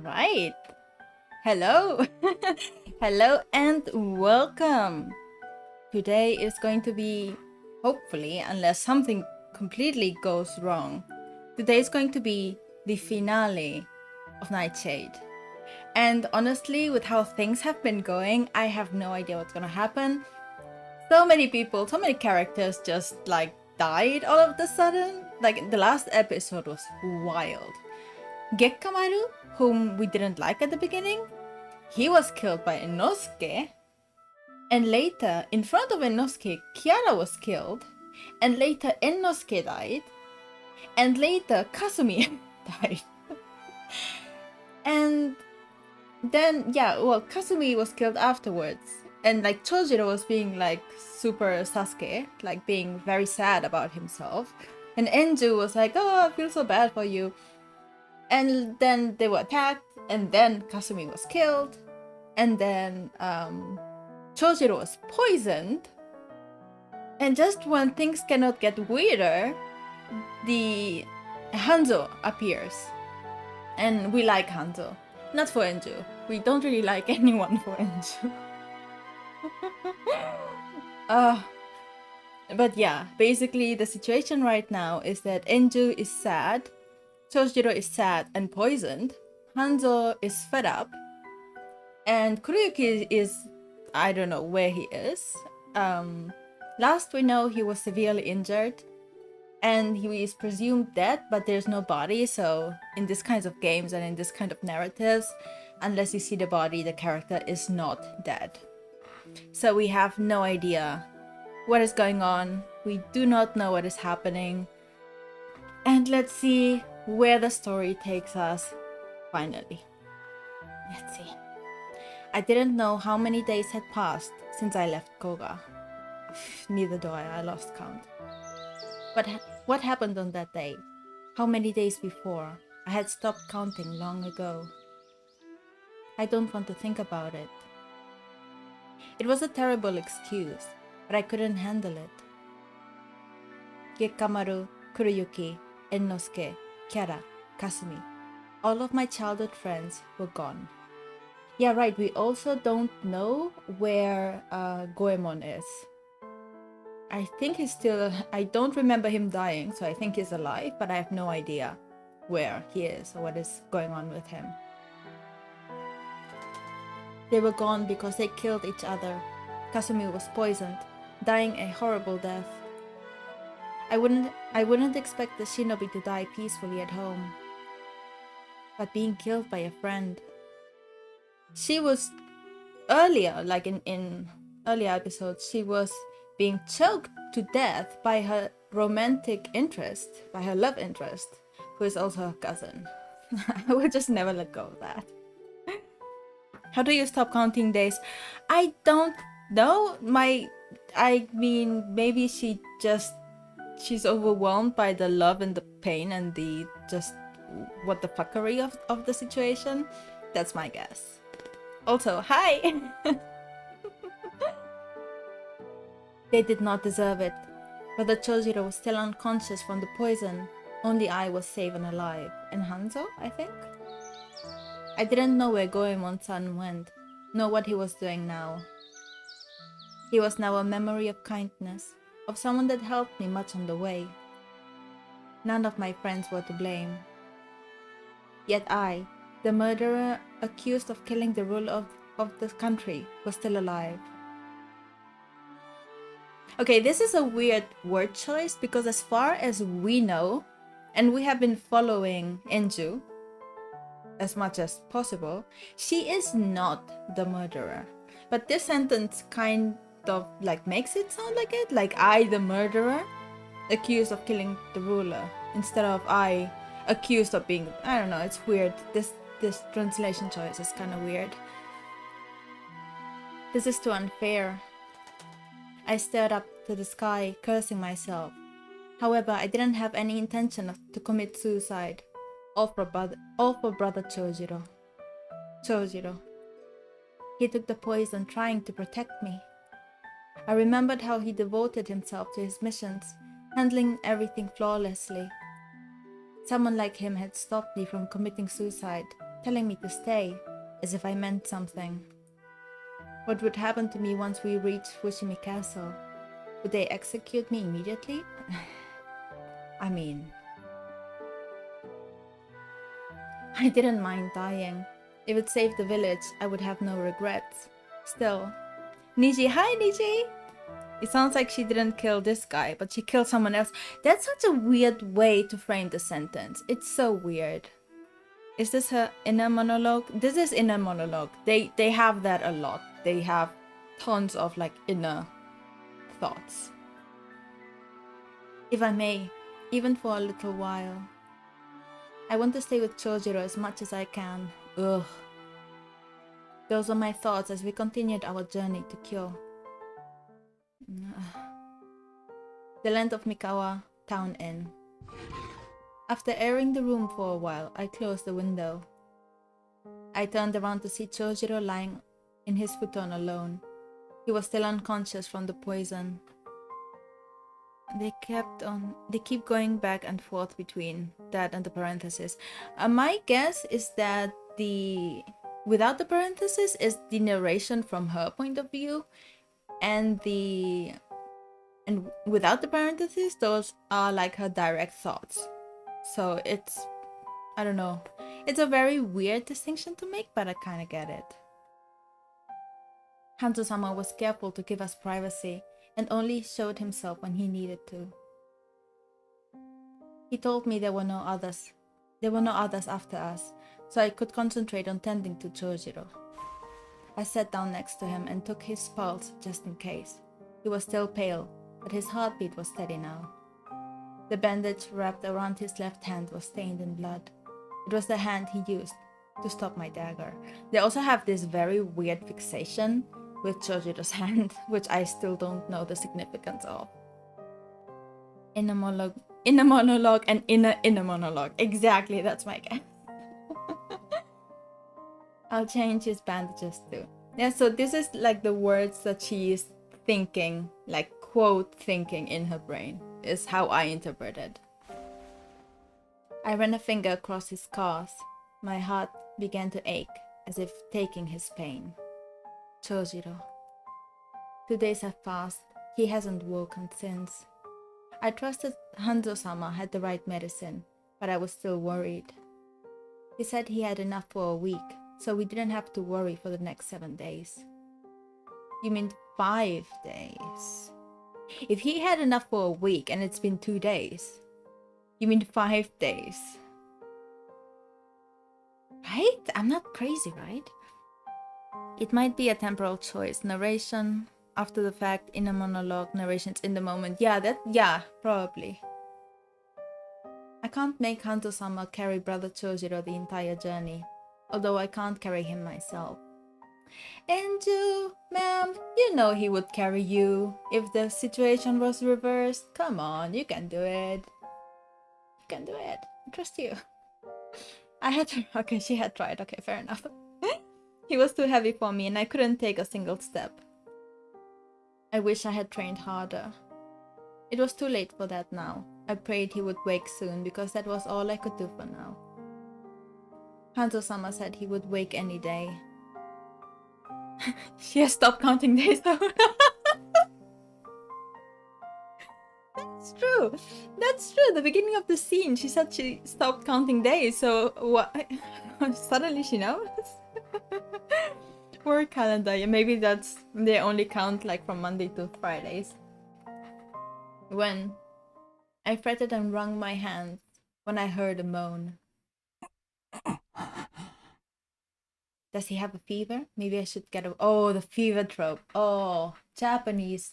right. Hello. Hello and welcome. Today is going to be, hopefully, unless something completely goes wrong, today is going to be the finale of Nightshade. And honestly, with how things have been going, I have no idea what's gonna happen. So many people, so many characters just like died all of a sudden. Like the last episode was wild. Gekkamaru, whom we didn't like at the beginning, he was killed by Inosuke. And later, in front of Inosuke, Kiara was killed. And later, Inosuke died. And later, Kasumi died. And then, Kasumi was killed afterwards. And like Chojiro was being like super Sasuke, like being very sad about himself. And Enju was like, oh, I feel so bad for you. And then they were attacked, and then Kasumi was killed, and then Chojiro was poisoned. And just when things cannot get weirder, the Hanzo appears. And we like Hanzo. Not for Enju. We don't really like anyone for Enju. But yeah, basically the situation right now is that Enju is sad, Chojiro is sad and poisoned, Hanzo is fed up, and Kuruyuki is, I don't know where he is. Last we know, he was severely injured, and he is presumed dead, but there's no body, so in these kinds of games and in this kind of narratives, unless you see the body, the character is not dead. So we have no idea what is going on, we do not know what is happening, and let's see where the story takes us finally. Let's see. I didn't know how many days had passed since I left Koga. Neither do I lost count. But what happened on that day? How many days before? I had stopped counting long ago. I don't want to think about it. It was a terrible excuse, but I couldn't handle it. Gekkamaru, Kuruyuki, Inosuke, Kiara, Kasumi. All of my childhood friends were gone. Yeah, right, we also don't know where Goemon is. I think he's still... I don't remember him dying, so I think he's alive, but I have no idea where he is or what is going on with him. They were gone because they killed each other. Kasumi was poisoned, dying a horrible death. I wouldn't expect the shinobi to die peacefully at home. But being killed by a friend. She was earlier, like in earlier episodes, she was being choked to death by her romantic interest, by her love interest, who is also her cousin. I will just never let go of that. How do you stop counting days? I don't know. I mean, maybe she's overwhelmed by the love and the pain and the just what the fuckery of the situation. That's my guess. Also, hi! They did not deserve it. Brother Chojiro was still unconscious from the poison. Only I was safe and alive. And Hanzo, I think? I didn't know where Goemon-san went, nor what he was doing now. He was now a memory of kindness, of someone that helped me much on the way. None of my friends were to blame. Yet I, the murderer accused of killing the ruler of the country, was still alive. Okay, this is a weird word choice because as far as we know, and we have been following Enju as much as possible, she is not the murderer. But this sentence kind of like makes it sound like it, like I, the murderer, accused of killing the ruler, instead of I, accused of being... I don't know, it's weird. This translation choice is kind of weird. This is too unfair. I stared up to the sky, cursing myself. However, I didn't have any intention to commit suicide. All for brother Chojiro. He took the poison trying to protect me. I remembered how he devoted himself to his missions, handling everything flawlessly. Someone like him had stopped me from committing suicide, telling me to stay, as if I meant something. What would happen to me once we reached Fushimi Castle? Would they execute me immediately? I mean... I didn't mind dying. If it saved the village, I would have no regrets. Still... Niji, hi Niji! It sounds like she didn't kill this guy, but she killed someone else. That's such a weird way to frame the sentence. It's so weird. Is this her inner monologue? This is inner monologue. They have that a lot. They have tons of like inner thoughts. If I may, even for a little while. I want to stay with Chojiro as much as I can. Ugh. Those were my thoughts as we continued our journey to Kyo. The land of Mikawa Town Inn. After airing the room for a while, I closed the window. I turned around to see Chojiro lying in his futon alone. He was still unconscious from the poison. They keep going back and forth between that and the parenthesis. My guess is that without the parenthesis is the narration from her point of view, and without the parenthesis, those are like her direct thoughts. So it's, I don't know. It's a very weird distinction to make, but I kind of get it. Hanzo-sama was careful to give us privacy and only showed himself when he needed to. He told me there were no others. There were no others after us, so I could concentrate on tending to Chojiro. I sat down next to him and took his pulse just in case. He was still pale, but his heartbeat was steady now. The bandage wrapped around his left hand was stained in blood. It was the hand he used to stop my dagger. They also have this very weird fixation with Chojiro's hand, which I still don't know the significance of. Inner monologue and inner monologue. Exactly, that's my guess. I'll change his bandages too. Yeah, so this is like the words that she is thinking, like quote thinking in her brain, is how I interpret it. I ran a finger across his scars. My heart began to ache, as if taking his pain. Chojiro. 2 days have passed. He hasn't woken since. I trusted Hanzo-sama had the right medicine, but I was still worried. He said he had enough for a week, so we didn't have to worry for the next 7 days. You mean 5 days? If he had enough for a week and it's been 2 days, you mean 5 days? Right? I'm not crazy, right? It might be a temporal choice. Narration after the fact, inner monologue, narrations in the moment. Yeah, probably. I can't make Hanzo-sama carry brother Chojiro the entire journey, although I can't carry him myself. Enju, ma'am, you know he would carry you if the situation was reversed. Come on, you can do it. You can do it. I trust you. Okay, she had tried. Okay, fair enough. He was too heavy for me and I couldn't take a single step. I wish I had trained harder. It was too late for that now. I prayed he would wake soon because that was all I could do for now. Hanzo-sama said he would wake any day. She has stopped counting days though. That's true. That's true. The beginning of the scene, she said she stopped counting days. So what? Suddenly she knows. Work calendar. Yeah, maybe that's they only count like from Monday to Fridays. When I fretted and wrung my hands when I heard a moan. Does he have a fever? Maybe I should get a... Oh, the fever trope. Oh, Japanese.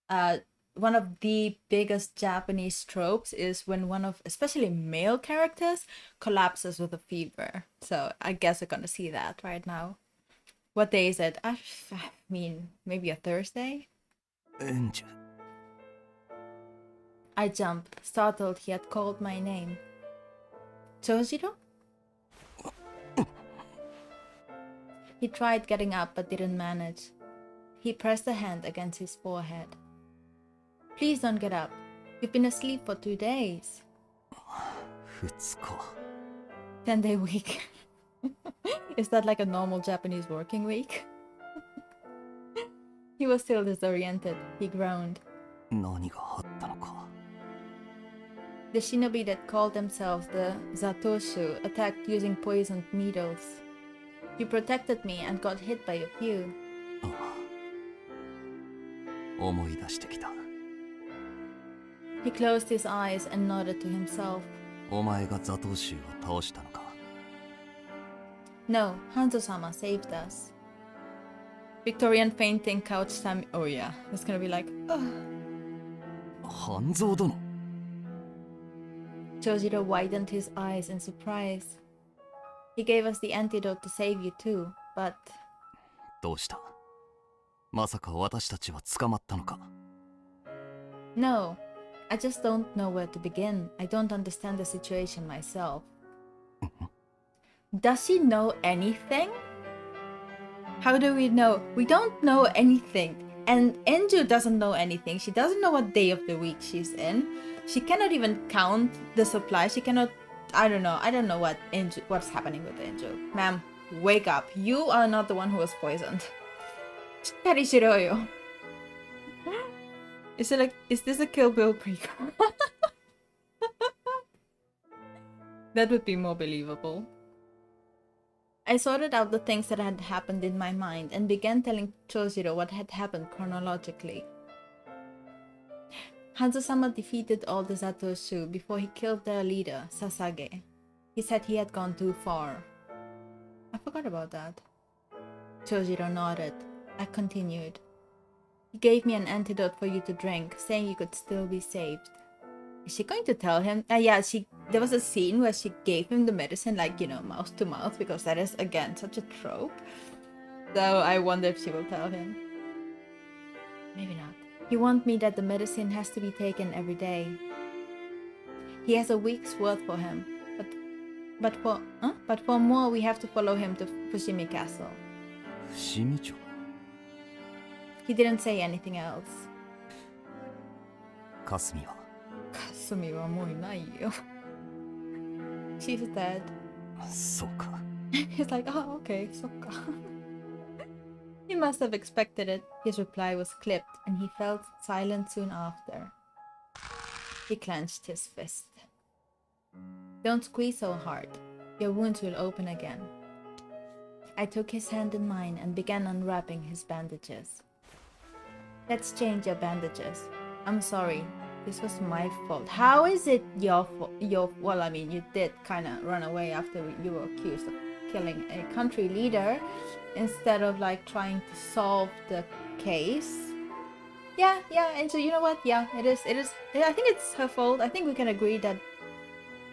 One of the biggest Japanese tropes is when one of, especially male characters, collapses with a fever. So I guess we're gonna see that right now. What day is it? I mean, maybe a Thursday? I jumped, startled he had called my name. Chojiro? He tried getting up but didn't manage. He pressed a hand against his forehead. Please don't get up. You've been asleep for 2 days. 10-day week. Is that like a normal Japanese working week? He was still disoriented. He groaned. 何があったのか。 The shinobi that called themselves the Zatoshu attacked using poisoned needles. You protected me and got hit by a few. ああ、思い出してきた。 He closed his eyes and nodded to himself. お前がザトウシュウを倒したのか。 No, Hanzo-sama saved us. Victorian fainting couch time. Oh yeah, it's gonna be like, ugh. 半蔵殿。 Chojiro widened his eyes in surprise. He gave us the antidote to save you too, but... どうした。まさか私たちは捕まったのか。 No, I just don't know where to begin. I don't understand the situation myself. Does she know anything? How do we know? We don't know anything. And Enju doesn't know anything. She doesn't know what day of the week she's in. She cannot even count the supply. She cannot... I don't know. I don't know what's happening with Enju. Ma'am, wake up. You are not the one who was poisoned. しっかりしろよ. Is this a Kill Bill prequel? That would be more believable. I sorted out the things that had happened in my mind and began telling Chojiro what had happened chronologically. Hanzo-sama defeated all the Zatoshu before he killed their leader, Sasage. He said he had gone too far. I forgot about that. Chojiro nodded. I continued. He gave me an antidote for you to drink, saying you could still be saved. Is she going to tell him? Yeah, there was a scene where she gave him the medicine, like, you know, mouth to mouth, because that is, again, such a trope. So I wonder if she will tell him. Maybe not. He warned me that the medicine has to be taken every day. He has a week's worth for him, but for more we have to follow him to Fushimi Castle. 伏見町。 He didn't say anything else. かすみは。 Kasumi wa mou inai yo. She's dead. そうか。 He's like, oh, okay, sokka. He must have expected it. His reply was clipped, and he felt silent soon after. He clenched his fist. Don't squeeze so hard. Your wounds will open again. I took his hand in mine and began unwrapping his bandages. Let's change your bandages. I'm sorry. This was my fault. How is it your fault? Well, I mean, you did kind of run away after you were accused of killing a country leader instead of like trying to solve the case. Yeah, and so you know what? Yeah, it is. I think it's her fault. I think we can agree that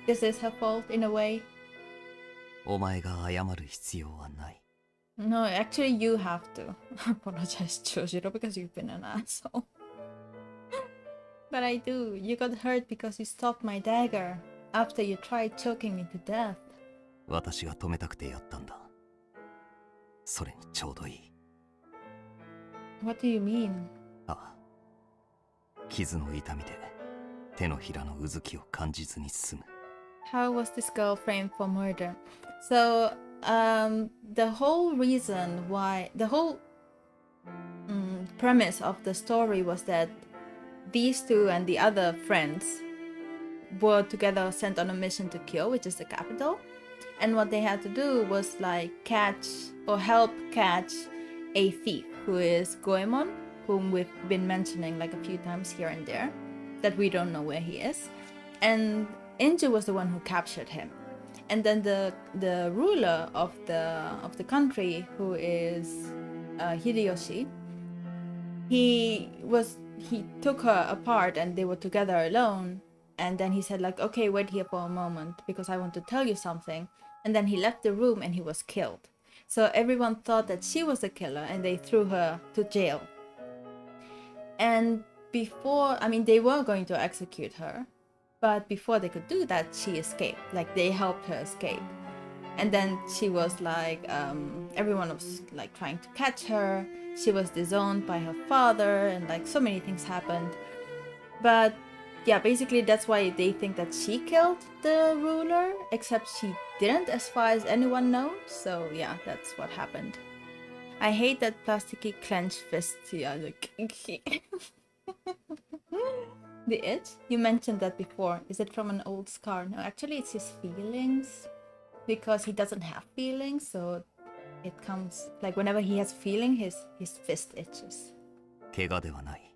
this is her fault in a way. お前が謝る必要はない。 No, actually you have to apologize, Chojiro, because you've been an asshole. But I do. You got hurt because you stopped my dagger after you tried choking me to death. 私が止めたくてやったんだ。それにちょうどいい。 What do you mean? ああ。傷の痛みで手のひらのうずきを感じずに済む。 How was this girl framed for murder? So, the whole reason why, the whole premise of the story was that these two and the other friends were together sent on a mission to Kyo, which is the capital. And what they had to do was like catch or help catch a thief who is Goemon, whom we've been mentioning like a few times here and there, that we don't know where he is. And Enju was the one who captured him. And then the ruler of the country, who is Hideyoshi, he took her apart and they were together alone. And then he said like, okay, wait here for a moment because I want to tell you something. And then he left the room and he was killed. So everyone thought that she was the killer and they threw her to jail. And before, I mean, they were going to execute her. But before they could do that, she escaped. Like, they helped her escape. And then she was like, everyone was like trying to catch her. She was disowned by her father and like so many things happened. But yeah, basically that's why they think that she killed the ruler, except she didn't, as far as anyone knows. So yeah, that's what happened. I hate that plasticky clenched fist. Yeah, like the itch. You mentioned that before. Is it from an old scar? No, actually, it's his feelings, because he doesn't have feelings. So it comes like whenever he has feeling, his fist itches. 怪我ではない。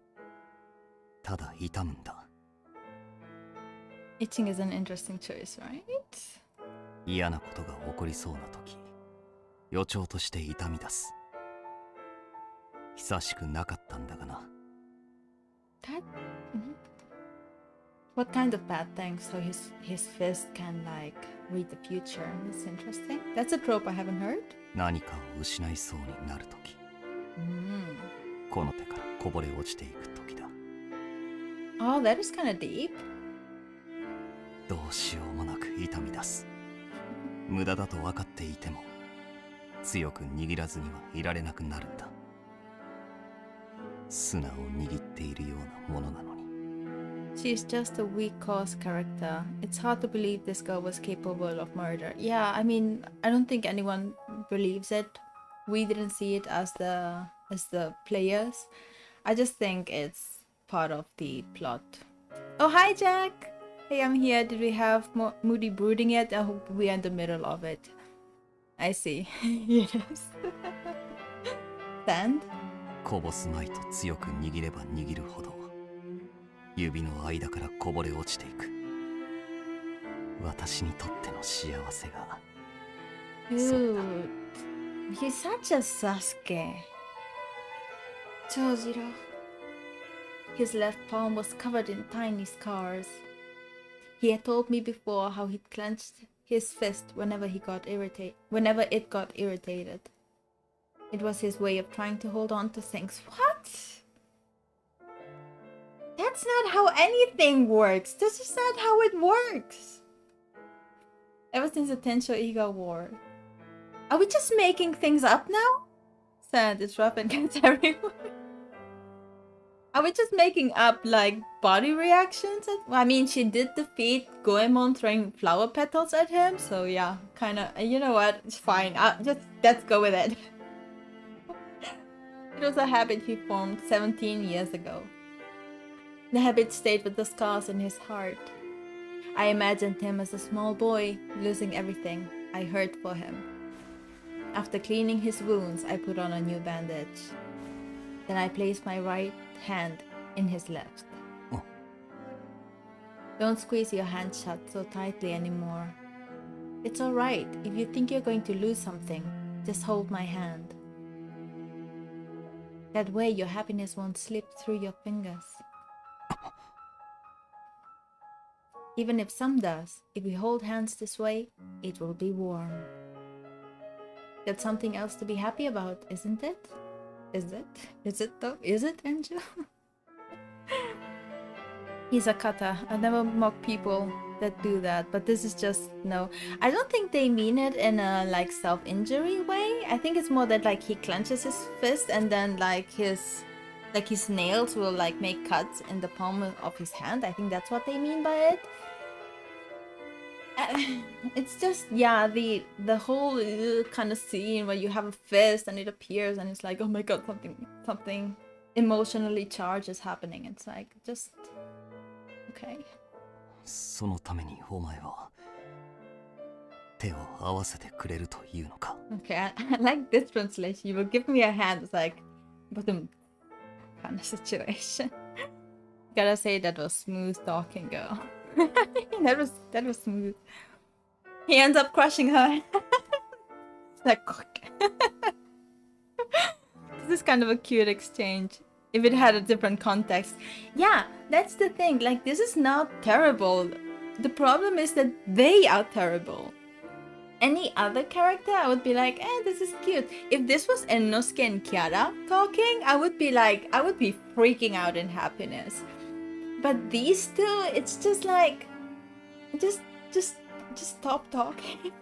ただ痛むんだ。Itching is an interesting choice, right? 嫌なことが起こりそうな時、予兆として痛み出す。久しくなかったんだがな。That. What kind of bad things? So his fist can like read the future. That's interesting. That's a trope I haven't heard. 何かを失いそうになる時、この手からこぼれ落ちていく時だ。Oh, that is kind of deep. どうしようもなく痛み出す。無駄だと分かっていても、強く握らずにはいられなくなるんだ。砂を握っているようなものなのに。She's just a weak cause character. It's hard to believe this girl was capable of murder. Yeah, I mean, I don't think anyone believes it. We didn't see it as the players. I just think it's part of the plot. Oh, hi, Jack. Hey, I'm here. Did we have more moody brooding yet? I hope we're in the middle of it. I see. Yes. Sand? こぼすまいと強く握れば握るほど、指の間からこぼれ落ちていく。私にとっての幸せが。Dude, he's such a Sasuke. Chojiro. His left palm was covered in tiny scars. He had told me before how he'd clenched his fist whenever it got irritated. It was his way of trying to hold on to things. What? That's not how anything works. This is not how it works. Ever since the Tensho Iga War. Are we just making things up now? Sand is rough and gets everywhere. Are we just making up like body reactions? I mean, she did defeat Goemon throwing flower petals at him. So yeah, kind of, you know what? It's fine. Let's go with it. It was a habit he formed 17 years ago. The habit stayed with the scars in his heart. I imagined him as a small boy, losing everything. I hurt for him. After cleaning his wounds, I put on a new bandage. Then I placed my right hand in his left. Oh. Don't squeeze your hand shut so tightly anymore. It's alright. If you think you're going to lose something, just hold my hand. That way your happiness won't slip through your fingers. Even if some does, if we hold hands this way, it will be warm. That's something else to be happy about, isn't it? Is it? Is it though? Is it, Angel? He's a kata. I never mock people that do that, but this is just, no. I don't think they mean it in a like self-injury way. I think it's more that like he clenches his fist and then like his nails will like make cuts in the palm of his hand. I think that's what they mean by it. It's just, yeah, the whole kind of scene where you have a fist and it appears and it's like, oh my god, something emotionally charged is happening. It's like, just okay. そのためにお前は手を合わせてくれるというのか。 Okay, I like this translation. You will give me a hand. It's like, kind of situation. Gotta say that was smooth talking, girl. that was smooth. He ends up crushing her. It's like, this is kind of a cute exchange. If it had a different context. Yeah, that's the thing. Like, this is not terrible. The problem is that they are terrible. Any other character, I would be like, this is cute. If this was Enosuke and Kiara talking, I would be freaking out in happiness. But these two, it's just like, just stop talking.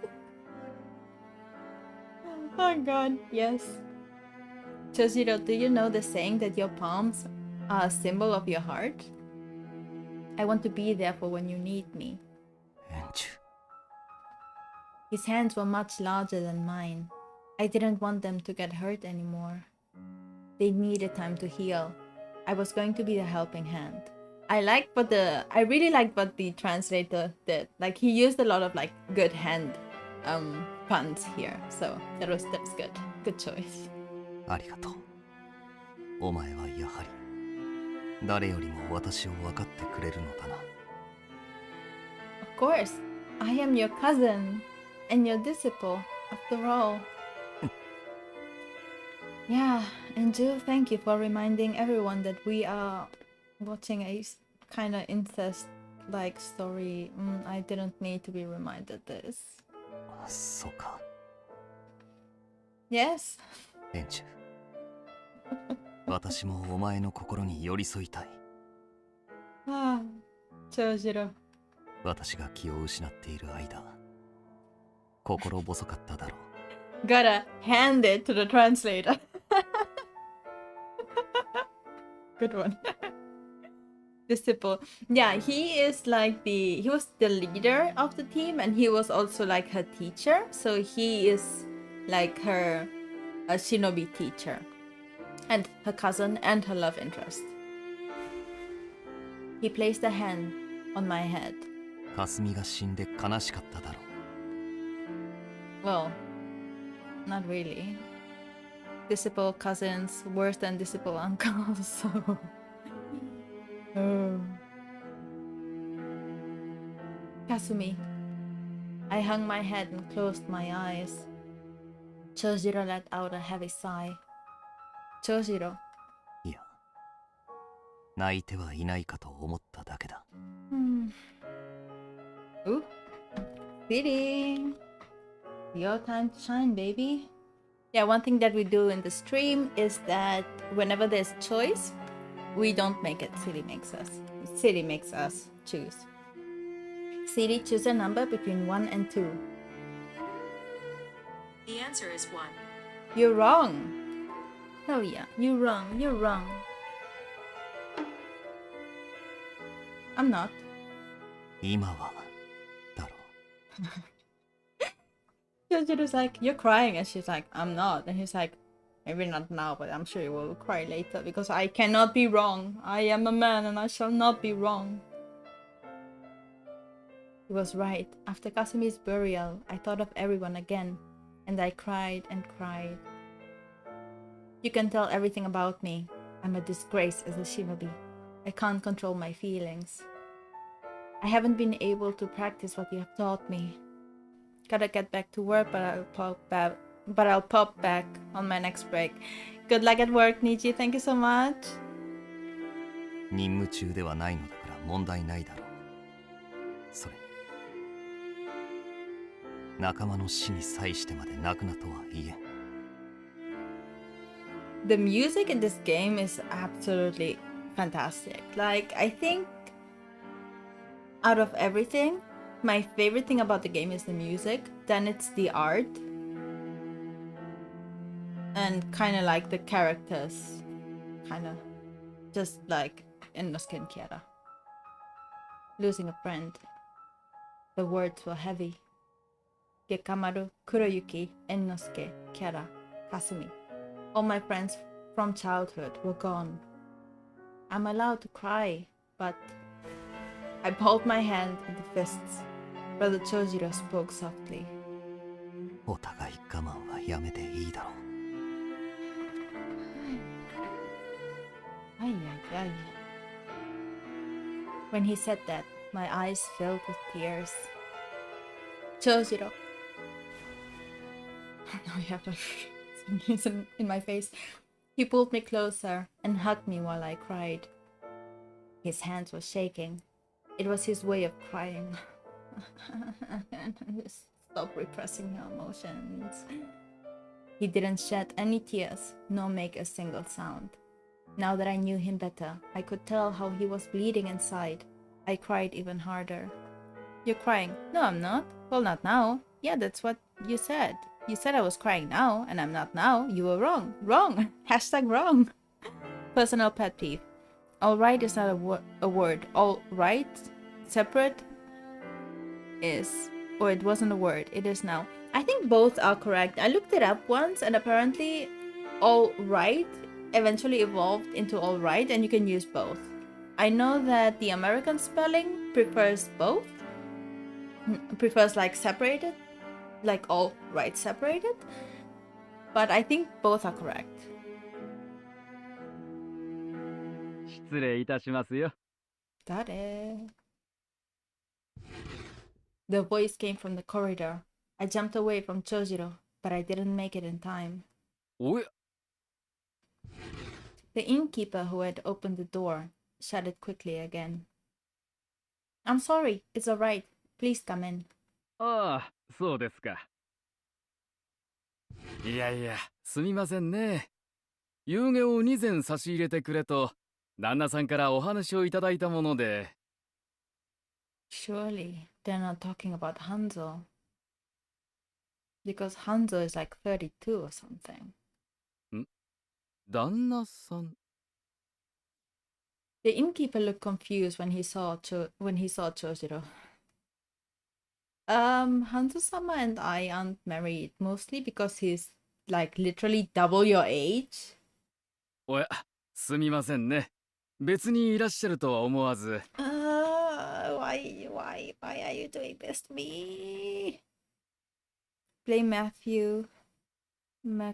Oh god, yes. Chojiro, do you know the saying that your palms are a symbol of your heart? I want to be there for when you need me. エンジュ、His hands were much larger than mine. I didn't want them to get hurt anymore. They needed time to heal. I was going to be the helping hand. I really liked what the translator did. Like, he used a lot of like good hand puns here. So that's good. Good choice. ありがとう。お前はやはり誰よりも私を分かってくれるのだな。Of course, I am your cousin and your disciple, after all. Yeah, and Jill, thank you for reminding everyone that we are watching a kind of incest-like story. I didn't need to be reminded this. そうか。Yes. エンジュ。私もお前の心に寄り添いたい。ああ、長次郎。私が気を失っている間、心細かっただろう。Gotta hand it to the translator. Good one. Disciple. Yeah, he was the leader of the team, and he was also like her teacher. So he is like a shinobi teacher, and her cousin and her love interest. He placed a hand on my head. かすみが死んで悲しかっただろう。Well, not really. Disciple cousins worse than disciple uncles, so... Oh. Kasumi. I hung my head and closed my eyes. Chojiro let out a heavy sigh. Chojiro. いや、泣いてはいないかと思っただけだ。Ooh. City. Your time to shine, baby. Yeah, one thing that we do in the stream is that whenever there's a choice, we don't make it. City makes us. City makes us choose. City, choose a number between 1 and 2. The answer is 1. You're wrong. Oh yeah, you're wrong. You're wrong. I'm not. 今はだろう。Jojiro's like, you're crying, and she's like, I'm not. And he's like, maybe not now, but I'm sure you will cry later because I cannot be wrong. I am a man and I shall not be wrong. He was right. After Kasumi's burial, I thought of everyone again, and I cried and cried. You can tell everything about me. I'm a disgrace as a shinobi. I can't control my feelings. I haven't been able to practice what you have taught me. Gotta get back to work, but I'll pop back on my next break. Good luck at work, Nichi. Thank you so much. 任務中ではないのだから問題ないだろう。それに仲間の死に際してまで泣くなとは言えん。The music in this game is absolutely fantastic. Like, I think out of everything, my favorite thing about the game is the music, then it's the art, and kind of like the characters, kind of just like Inosuke and Kiara. Losing a friend. The words were heavy. Gekamaru, Kuroyuki, Inosuke, Kiara, Kasumi. All my friends from childhood were gone. I'm allowed to cry, but I balled my hand into fists. Brother Chojiro spoke softly. お互い我慢はやめていいだろう。Ay, ay, ay. When he said that, my eyes filled with tears. Chojiro. Now I have some in my face. He pulled me closer and hugged me while I cried. His hands were shaking. It was his way of crying. Just stop repressing your emotions. He didn't shed any tears, nor make a single sound. Now that I knew him better, I could tell how he was bleeding inside. I cried even harder. You're crying. No, I'm not. Well, not now. Yeah, that's what you said. You said I was crying now, and I'm not now. You were wrong. Wrong. Hashtag wrong. Personal pet peeve. Alright is not a word. Alright, separate, is Or it wasn't a word, it is now. I think both are correct. I looked it up once and apparently all right eventually evolved into all right and you can use both. I know that the American spelling prefers both. Prefers like separated, like all right separated. But I think both are correct. 失礼いたしますよ。 Got it. The voice came from the corridor. I jumped away from Chojiro, but I didn't make it in time. おや、 The innkeeper who had opened the door shut it quickly again. I'm sorry, it's alright. Please come in. ああ、そうですか。いやいや、すみませんね。夕げを2膳差し入れてくれと、旦那さんからお話をいただいたもので。 Surely they're not talking about Hanzo. Because Hanzo is like 32 or something. 旦那さん。 The innkeeper looked confused when he saw Chojiro. Hanzo-sama and I aren't married, mostly because he's like literally double your age. おや、すみませんね。別にいらっしゃるとは思わず。Why are you doing this to me? Blame Matthew. I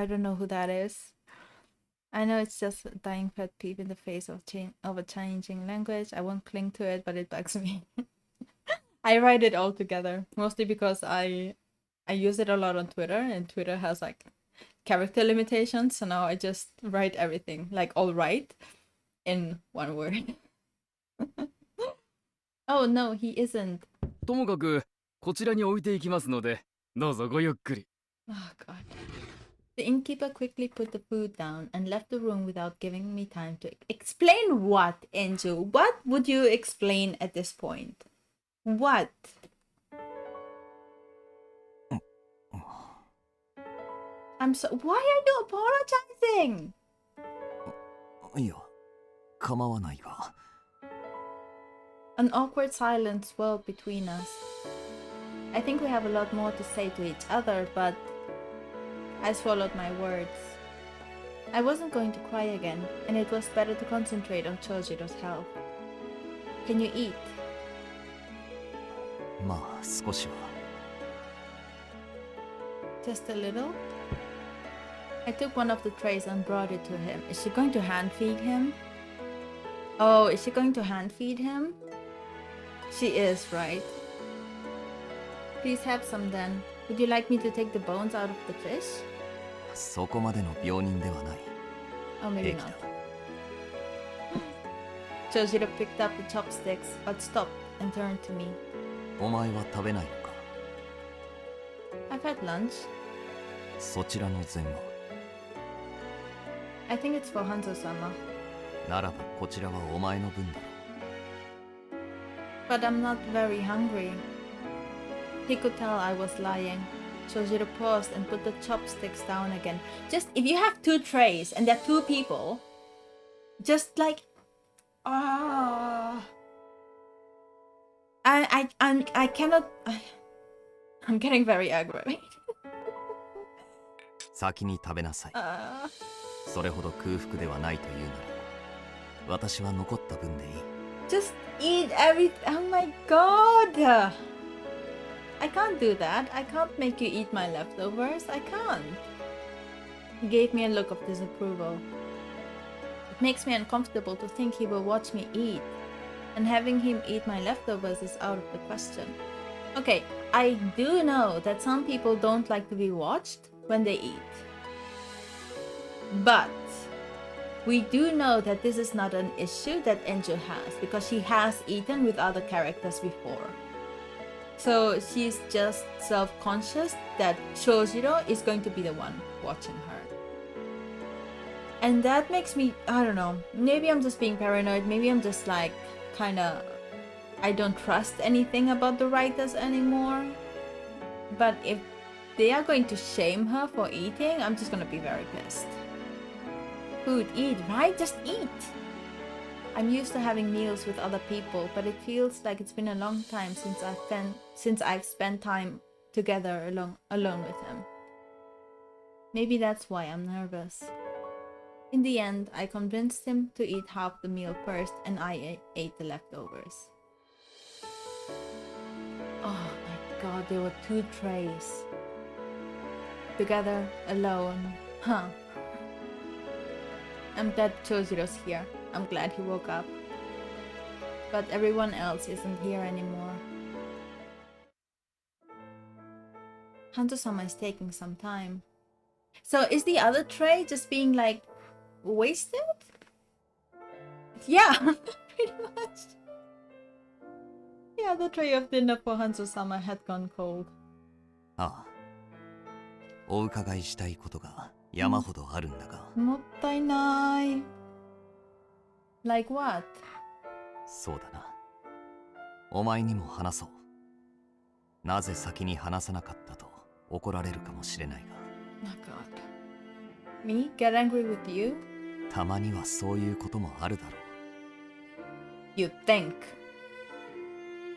don't know who that is. I know it's just a dying pet peeve in the face of a changing language. I won't cling to it, but it bugs me. I write it all together, mostly because I use it a lot on Twitter, and Twitter has like character limitations, so now I just write everything, like all right, in one word. Oh no, he isn't. ともかく、こちらに置いていきますので、どうぞごゆっくり。 Oh god. The innkeeper quickly put the food down and left the room without giving me time to explain what, Enju? What would you explain at this point? What? I'm so. Why are you apologizing? いや、構わないが。 An awkward silence swirled between us. I think we have a lot more to say to each other, but I swallowed my words. I wasn't going to cry again, and it was better to concentrate on Chojiro's health. Can you eat? まあ、少しは。 Just a little? I took one of the trays and brought it to him. Is she going to hand feed him? Oh, is she going to hand feed him? She is, right? Please have some then. Would you like me to take the bones out of the fish? そこまでの病人ではない。 Oh, maybe 平気だ。 not. Chojiro picked up the chopsticks, but stopped and turned to me. お前は食べないのか。 I've had lunch. そちらの膳は。 I think it's for Hanzo-sama. ならばこちらはお前の分だろう。 But I'm not very hungry. He could tell I was lying. Chojiro paused and put the chopsticks down again. Just, if you have two trays and there are two people, just like, I cannot, I'm getting very aggravated. 先に食べなさい。それほど空腹ではないというなら、私は残った分でいい。 Just eat everything. Oh my god! I can't do that. I can't make you eat my leftovers. I can't. He gave me a look of disapproval. It makes me uncomfortable to think he will watch me eat. And having him eat my leftovers is out of the question. Okay, I do know that some people don't like to be watched when they eat. But we do know that this is not an issue that Enjo has, because she has eaten with other characters before. So she's just self-conscious that Chojiro is going to be the one watching her. And that makes me, I don't know, maybe I'm just being paranoid, maybe I'm just like, kinda, I don't trust anything about the writers anymore. But if they are going to shame her for eating, I'm just gonna be very pissed. Food, eat, right? Just eat! I'm used to having meals with other people, but it feels like it's been a long time since I've spent time together alone with him. Maybe that's why I'm nervous. In the end, I convinced him to eat half the meal first, and I ate the leftovers. Oh my god, there were 2 trays. Together, alone. Huh. I'm glad Chojiro's here. I'm glad he woke up. But everyone else isn't here anymore. Hanzo-sama is taking some time. So is the other tray just being like wasted? Yeah, pretty much. The other tray of dinner for Hanzo-sama had gone cold. ああ、お伺いしたいことが山ほどあるんだが。もったいない。Like what? そうだな。お前にも話そう。なぜ先に話さなかったと怒られるかもしれないが。Oh god. Me? Get angry with you? たまにはそういうこともあるだろう。You think?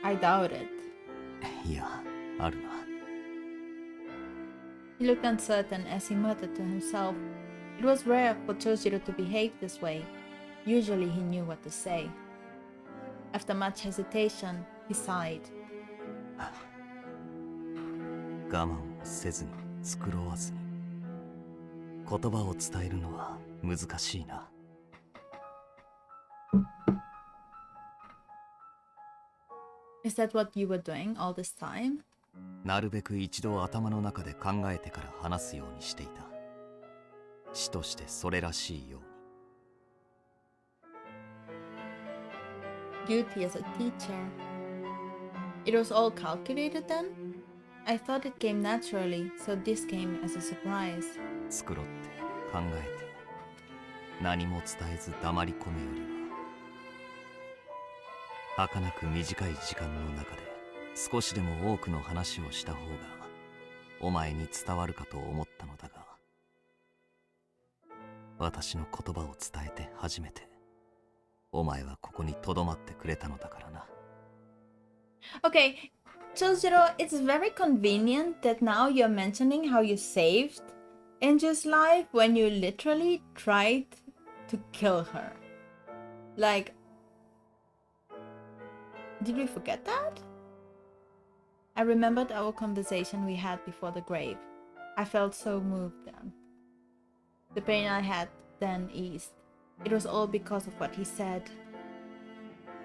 I doubt it. いや、あるな。He looked uncertain as he muttered to himself. It was rare for Chojiro to behave this way. Usually he knew what to say. After much hesitation, he sighed. 我慢をせずに繕わずに。言葉を伝えるのは難しいな。Is that what you were doing all this time? なるべく一度頭の中で考えてから話すようにしていた。師としてそれらしいように。Duty as a teacher. It was all calculated then? I thought it came naturally, so this came as a surprise. 繕って考えて何も伝えず黙り込むよりは儚く短い時間の中で少しでも多くの話をした方がお前に伝わるかと思ったのだが、私の言葉を伝えて初めてお前はここに留まってくれたのだからな。 Okay, Chojiro, it's very convenient that now you're mentioning how you saved Enju's life when you literally tried to kill her. Like, did we forget that? I remembered our conversation we had before the grave. I felt so moved then. The pain I had then eased. It was all because of what he said.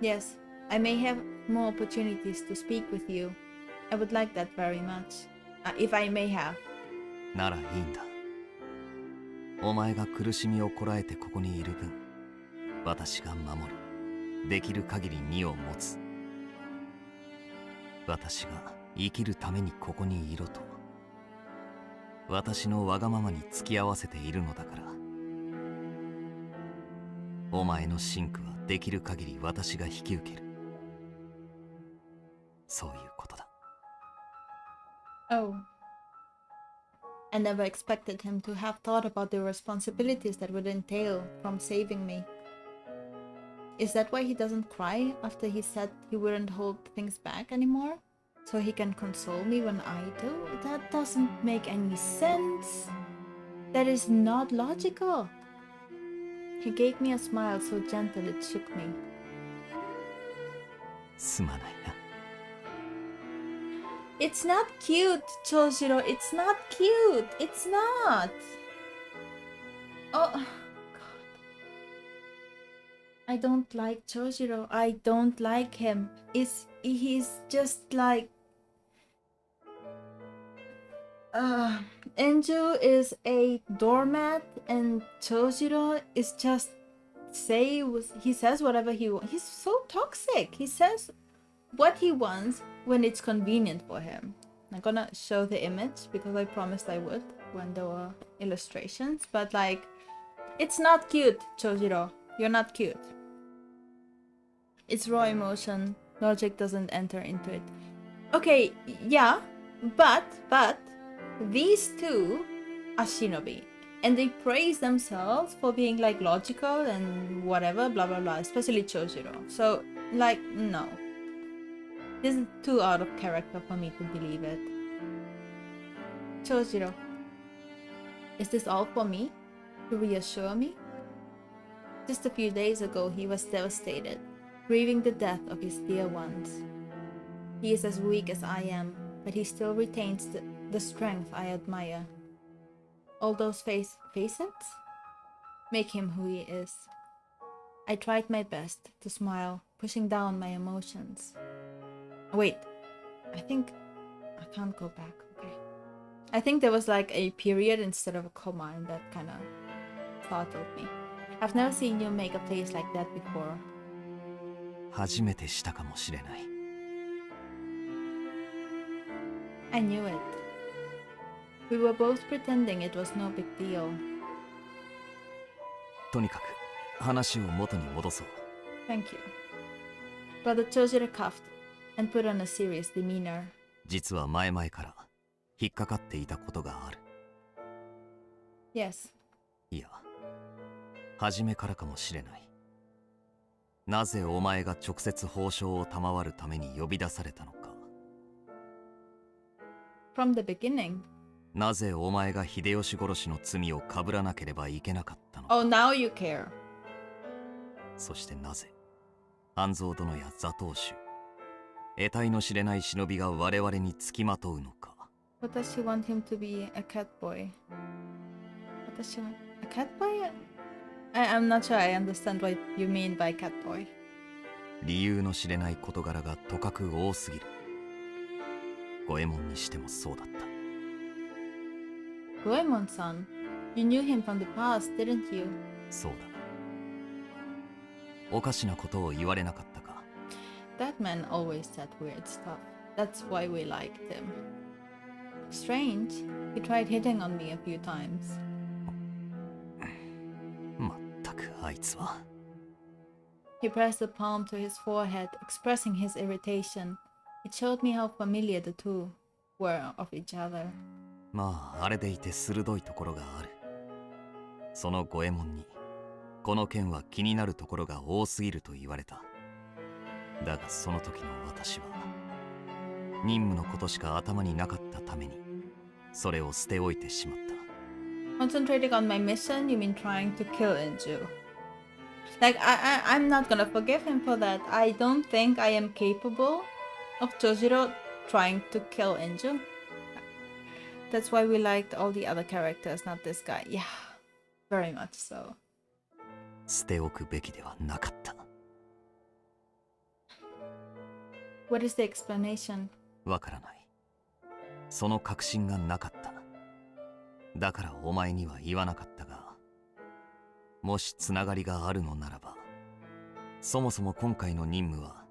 Yes, I may have more opportunities to speak with you. I would like that very much. If I may have. ならいいんだ。お前が苦しみをこらえてここにいる分、私が守り、できる限り荷を持つ。私が生きるためにここにいろと。私のわがままに付き合わせているのだから。お前の真苦はできる限り私が引き受ける。そういうことだ。Oh. I never expected him to have thought about the responsibilities that would entail from saving me. Is that why he doesn't cry after he said he wouldn't hold things back anymore? So he can console me when I do? That doesn't make any sense. That is not logical. He gave me a smile so gentle it shook me. すまないな。It's not cute, Chojiro. It's not cute. It's not. Oh, God. I don't like Chojiro. I don't like him. He's just like... Enju is a doormat and Chojiro is just... He says whatever he wants. He's so toxic. He says what he wants when it's convenient for him. I'm gonna show the image because I promised I would when there were illustrations, but like, it's not cute, Chojiro. You're not cute. It's raw emotion. Logic doesn't enter into it. Okay, yeah, but these two are shinobi. and they praise themselves for being like logical and whatever, blah blah blah, especially Chojiro. So like, no, this is too out of character for me to believe it. Chojiro, is this all for me? To reassure me? Just a few days ago he was devastated, grieving the death of his dear ones. He is as weak as I am, but he still retains the strength I admire. All those facets make him who he is. I tried my best to smile, pushing down my emotions. Wait, I think I can't go back. Okay. I think there was like a period instead of a comma, and that kind of startled me. I've never seen you make a face like that before. 初めてしたかもしれない。 I knew it. We were both pretending it was no big deal. とにかく話を元に戻そう。 Thank you. Brother Chojiro coughed and put on a serious demeanor. 実は前々から引っかかっていたことがある。 Yes. いや、初めからかもしれない。なぜお前が直接報奨を賜るために呼び出されたのか。 From the beginning. なぜお前が秀吉殺しの罪をかぶらなければいけなかったのか。 Oh, now you care. そしてなぜ半蔵殿や座頭衆、得体の知れない忍びが我々につきまとうのか。 What does she want him to be? A cat boy? What does she want? A cat boy? I'm not sure I understand what you mean by cat boy. 理由の知れない事柄がとかく多すぎる。五右衛門にしてもそうだった。 Goemon-san, you knew him from the past, didn't you? そうだ。おかしなことを言われなかったか。 That man always said weird stuff. That's why we liked him. Strange, he tried hitting on me a few times. まったくあいつは。 He pressed a palm to his forehead, expressing his irritation. It showed me how familiar the two were of each other. まああれでいて鋭いところがある。その五右衛門にこの件は気になるところが多すぎると言われた。だがその時の私は任務のことしか頭になかったためにそれを捨て置いてしまった。 Concentrating on my mission, you mean trying to kill Inju? Like, I'm not gonna forgive him for that. I don't think I am capable of Chojiro trying to kill Inju. That's why we liked all the other characters, not this guy. Yeah, very much so. 捨ておくべきではなかった。 What is the explanation? わからない。その確信がなかった。だからお前には言わなかったが、もしつながりがあるのならば、そもそも今回の任務は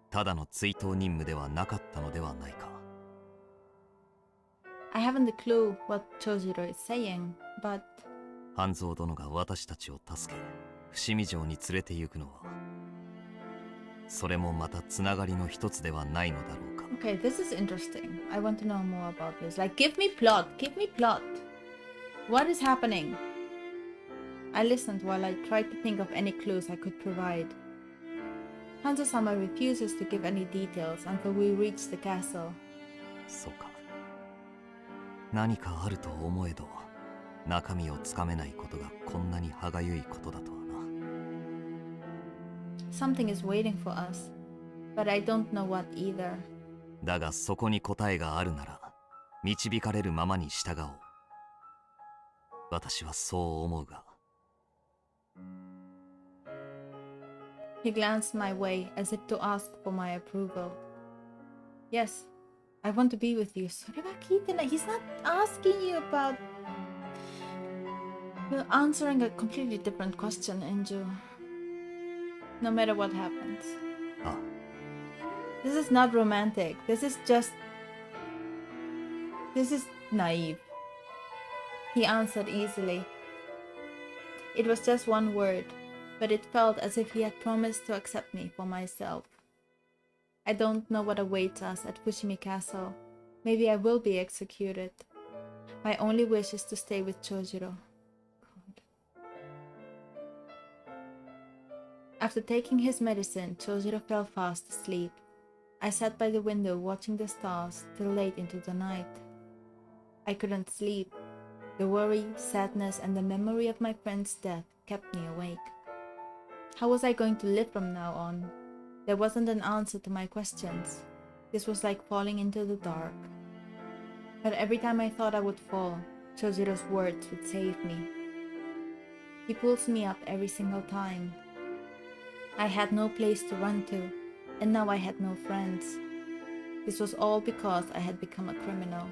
ただの追悼任務ではなかったのではないか。 I haven't a clue what Chojiro is saying, but 半蔵殿が私たちを助け伏見城に連れて行くのはそれもまたつながりの一つではないのだろうか。 okay, this is interesting. I want to know more about this. Like, give me plot, give me plot. What is happening? I listened while I tried to think of any clues I could provide. Hanzo-sama refuses to give any details until we reach the castle. そうか。何かあると思えど中身をつかめないことがこんなに歯がゆいことだとはな。 Something is waiting for us, but I don't know what either. だがそこに答えがあるなら導かれるままに従おう。私はそう思うが。 He glanced my way as if to ask for my approval. Yes, I want to be with you. それは聞いてない。He's not asking you about answering a completely different question, Enju. No matter what happens. あ、 This is not romantic. This is naive. He answered easily. It was just one word, but it felt as if he had promised to accept me for myself. I don't know what awaits us at Fushimi Castle. Maybe I will be executed. My only wish is to stay with Chojiro. After taking his medicine, Chojiro fell fast asleep. I sat by the window watching the stars till late into the night. I couldn't sleep. The worry, sadness, and the memory of my friend's death kept me awake. How was I going to live from now on? There wasn't an answer to my questions. This was like falling into the dark. But every time I thought I would fall, Chojiro's words would save me. He pulls me up every single time. I had no place to run to, and now I had no friends. This was all because I had become a criminal.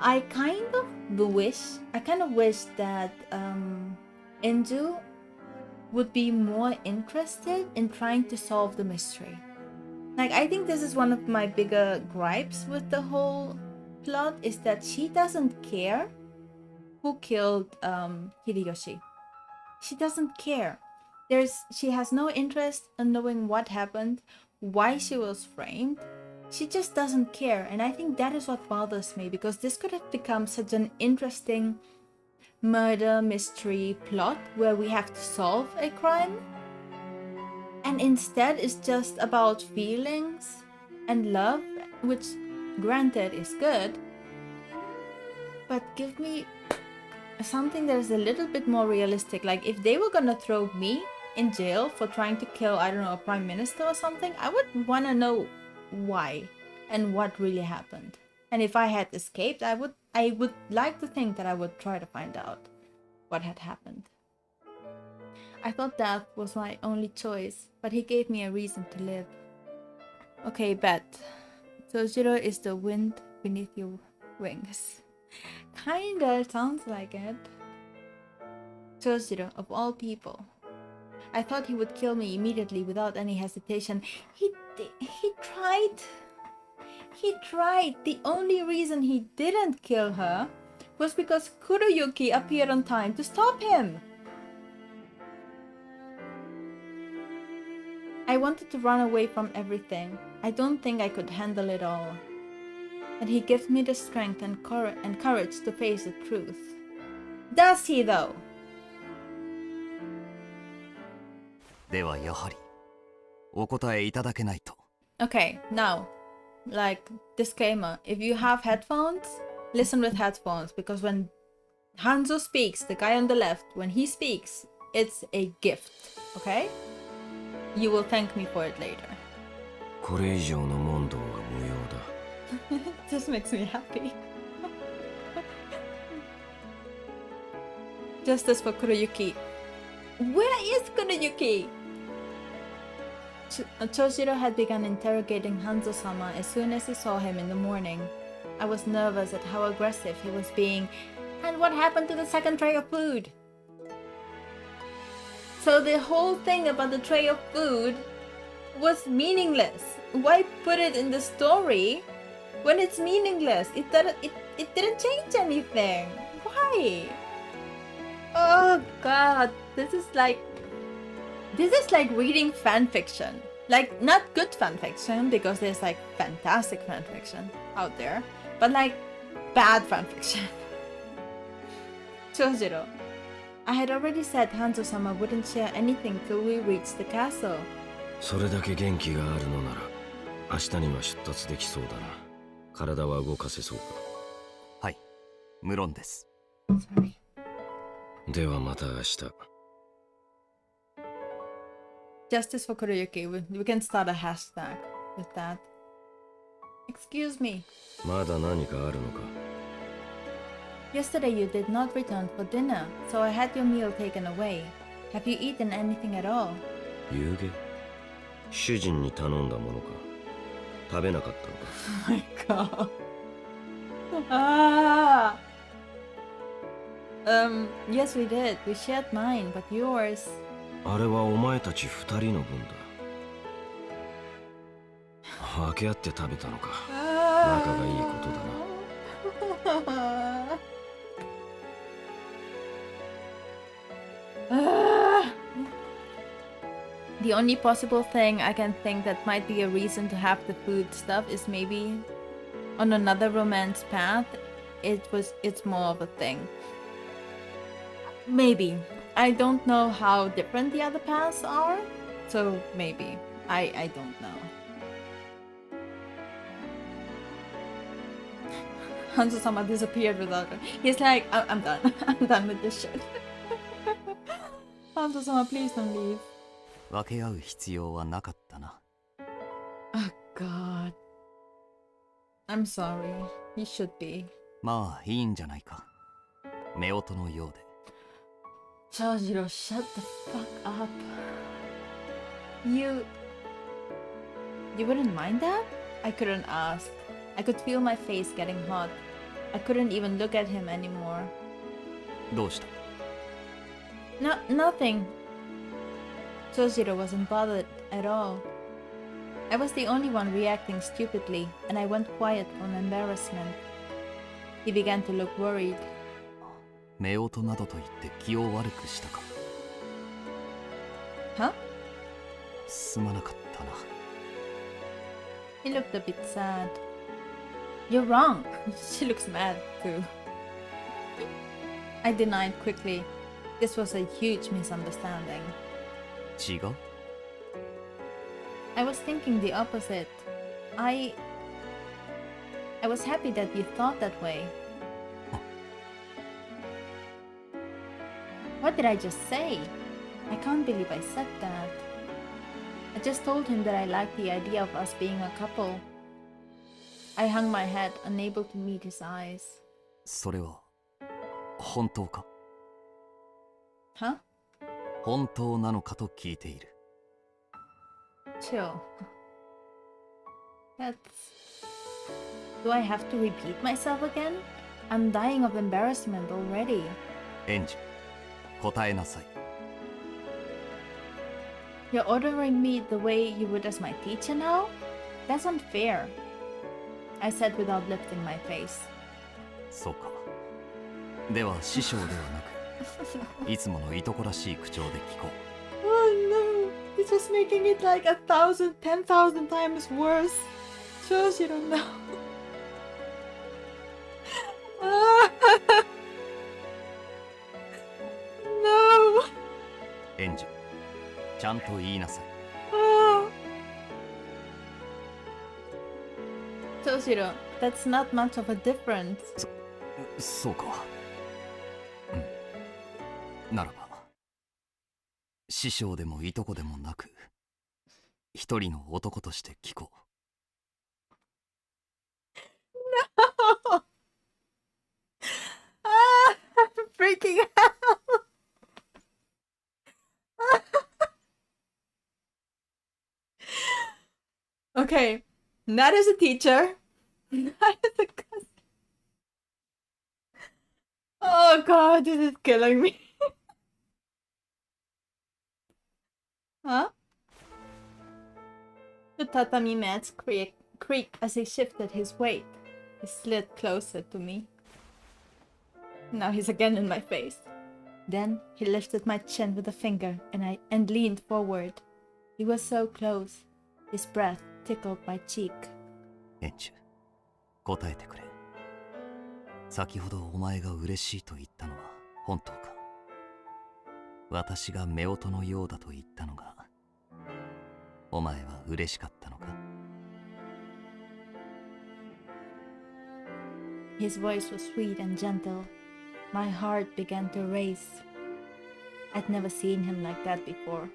I kind of wish that Enju would be more interested in trying to solve the mystery. Like, I think this is one of my bigger gripes with the whole plot, is that she doesn't care who killed Hideyoshi. She doesn't care. She has no interest in knowing what happened, why she was framed. She just doesn't care, and I think that is what bothers me, because this could have become such an interesting murder mystery plot where we have to solve a crime, and instead it's just about feelings and love, which granted is good, but give me something that is a little bit more realistic. Like, if they were gonna throw me in jail for trying to kill, I don't know, a prime minister or something, I would want to know why and what really happened. And if I had escaped, I would like to think that I would try to find out what had happened. I thought death was my only choice, but he gave me a reason to live. Okay, bet. Chojiro is the wind beneath your wings. Kinda sounds like it. Chojiro, of all people. I thought he would kill me immediately without any hesitation. He tried. He tried. The only reason he didn't kill her was because Kuroyuki appeared on time to stop him. I wanted to run away from everything. I don't think I could handle it all. But he gives me the strength and courage to face the truth. Does he though? ではやはりお答えいただけないと。 Okay, now, like, disclaimer, if you have headphones, listen with headphones, because when Hanzo speaks, the guy on the left, when he speaks, it's a gift, okay? You will thank me for it later. これ以上の問答は無用だ。 This makes me happy. Justice for Kuroyuki. Where is Kuroyuki? Chojiro had begun interrogating Hanzo-sama as soon as he saw him in the morning. I was nervous at how aggressive he was being. And what happened to the second tray of food? So the whole thing about the tray of food was meaningless. Why put it in the story when it's meaningless? It didn't change anything. Why? Oh god, this is like reading fan fiction. Like, not good fan fiction, because there's like fantastic fan fiction out there, but like bad fan fiction. Chojiro, I had already said Hanzo-sama wouldn't share anything till we reached the castle. それだけ元気があるのなら明日には出発できそうだな。体は動かせそうか。はい、無論です。Sorry. ではまた明日。 Justice for Kuroyuki. We can start a hashtag with that. Excuse me. まだ何かあるのか。 Yesterday you did not return for dinner, so I had your meal taken away. Have you eaten anything at all? 夕げ主人に頼んだものか。食べなかったのか。 Oh my god. Ah. Yes we did. We shared mine, but yours. あれはお前たち二人の分だ。分け合って食べたのか。仲がいいことだな。The only possible thing I can think that might be a reason to have the food stuff is maybe on another romance path. It's more of a thing. Maybe. I don't know how different the other paths are, so maybe. I don't know. Hanzo-sama disappeared without her. He's like, I'm done. I'm done with this shit. Hanzo-sama, please don't leave. 分け合う必要はなかったな。 Oh god. I'm sorry. You should be. まあいいんじゃないか。夫婦のようで。 Chojiro, shut the fuck up. You wouldn't mind that? I couldn't ask. I could feel my face getting hot. I couldn't even look at him anymore. どうした？ Nothing. Chojiro wasn't bothered at all. I was the only one reacting stupidly, and I went quiet from embarrassment. He began to look worried. 夫婦などと言って気を悪くしたか。 Huh? すまなかったな。 He looked a bit sad. You're wrong. She looks mad too. I denied quickly. This was a huge misunderstanding. 違う？ I was thinking the opposite. I was happy that you thought that way. What did I just say? I can't believe I said that. I just told him that I liked the idea of us being a couple. I hung my head, unable to meet his eyes. それは本当か？ Huh? 本当なのかと聞いている。 Chill. That's... Do I have to repeat myself again? I'm dying of embarrassment already. エンジ、答えなさい。 You're ordering me the way you would as my teacher now? That's unfair. I said without lifting my face. そうか。では師匠ではなく、いつものいとこらしい口調で聞こう。 Oh no! He's just making it like 1,000, 10,000 times worse. Chojiro, no. No! エンジ、ちゃんと言いなさい。 Chojiro, that's not much of a difference. そうか。うん。ならば、師匠でもいとこでもなく、一人の男として聞こう。 No! I'm freaking out! Okay, not as a teacher, not as a cousin. Oh god, this is killing me. Huh? The tatami mats creaked as he shifted his weight. He slid closer to me. Now he's again in my face. Then he lifted my chin with a finger and leaned forward. He was so close. His breath tickled my cheek. エンジュ、答えてくれ。先ほどお前が嬉しいと言ったのは本当か？私が夫婦のようだと言ったのが、お前は嬉しかったのか？ His voice was sweet and gentle. My heart began to race. I'd never seen him like that before.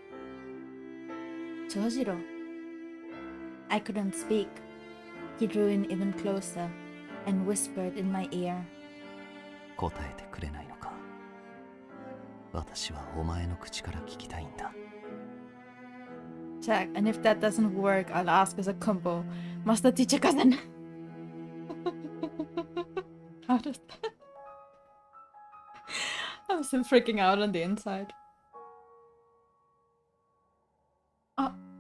Chojiro. I couldn't speak. He drew in even closer and whispered in my ear. 答えてくれないのか？私はお前の口から聞きたいんだ。 Check, and if that doesn't work, I'll ask as a combo. Master teacher cousin. How does that? I'm still freaking out on the inside.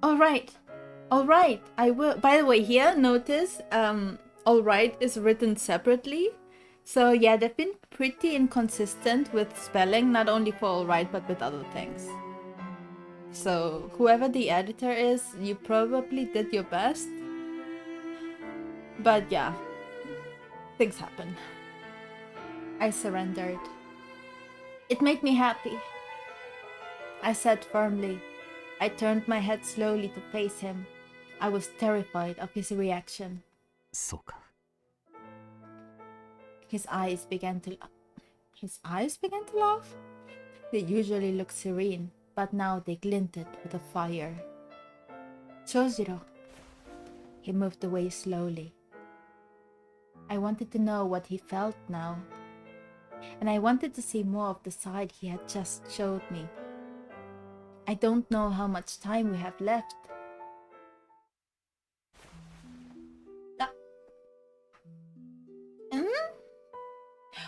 Alright. Alright, I will. By the way, here, notice, alright is written separately. So yeah, they've been pretty inconsistent with spelling, not only for alright, but with other things. So whoever the editor is, you probably did your best. But yeah, things happen. I surrendered. It made me happy. I said firmly. I turned my head slowly to face him. I was terrified of his reaction. そうか。 His eyes began to laugh? They usually look serene, but now they glinted with a fire. Chojiro. He moved away slowly. I wanted to know what he felt now, and I wanted to see more of the side he had just showed me. I don't know how much time we have left.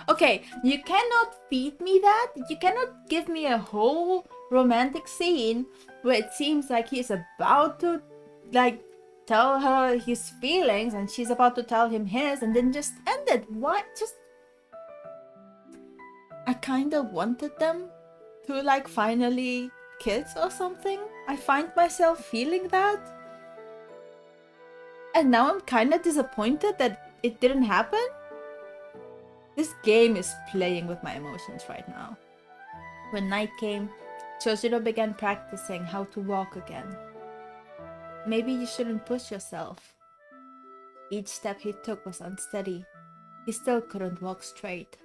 Okay, you cannot feed me that. You cannot give me a whole romantic scene where it seems like he's about to tell her his feelings and she's about to tell him his and then just end it. What? I kind of wanted them to finally kiss or something. I find myself feeling that. And now I'm kind of disappointed that it didn't happen. This game is playing with my emotions right now. When night came, Chojiro began practicing how to walk again. Maybe you shouldn't push yourself. Each step he took was unsteady. He still couldn't walk straight.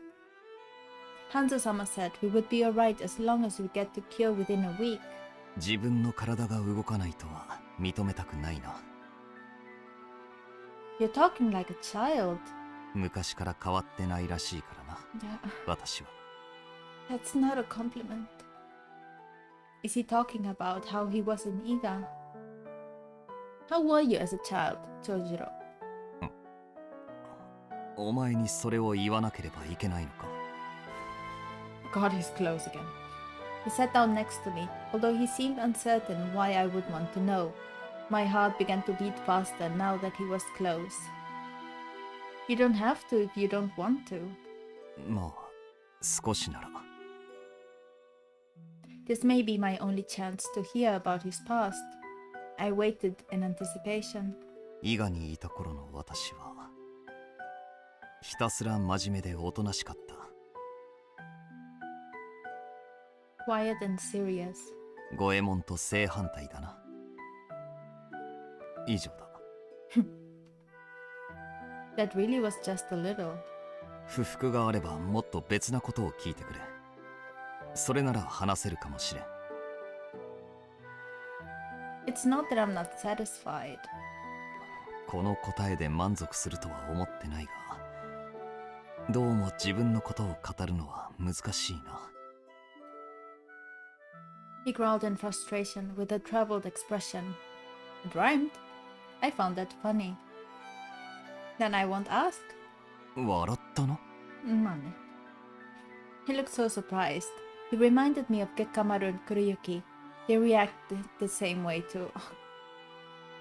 Hanzo-sama said we would be alright as long as we get to cure within a week. 自分の体が動かないとは認めたくないな。 You're talking like a child. 昔から変わってないらしいからな。 Yeah. 私は。 That's not a compliment. Is he talking about how he was in Iga? How were you as a child, Chojiro? お前にそれを言わなければいけないのか。 Got his clothes again. He sat down next to me, although he seemed uncertain why I would want to know. My heart began to beat faster now that he was close. You don't have to if you don't want to. まあ、少しなら。 This may be my only chance to hear about his past. I waited in anticipation. 伊賀にいた頃の私は、ひたすら真面目でおとなしかった。 Quiet and serious. 五右衛門と正反対だな。以上だ。That really was just a little. 不服があればもっと別なことを聞いてくれ。それなら話せるかもしれん。 It's not that I'm not satisfied. この答えで満足するとは思ってないが、どうも自分のことを語るのは難しいな。 He growled in frustration with a troubled expression. It rhymed. I found that funny. Then I won't ask. 笑ったの？ Money. He looked so surprised. He reminded me of Gekamaru and Kuriyuki. They reacted the same way too.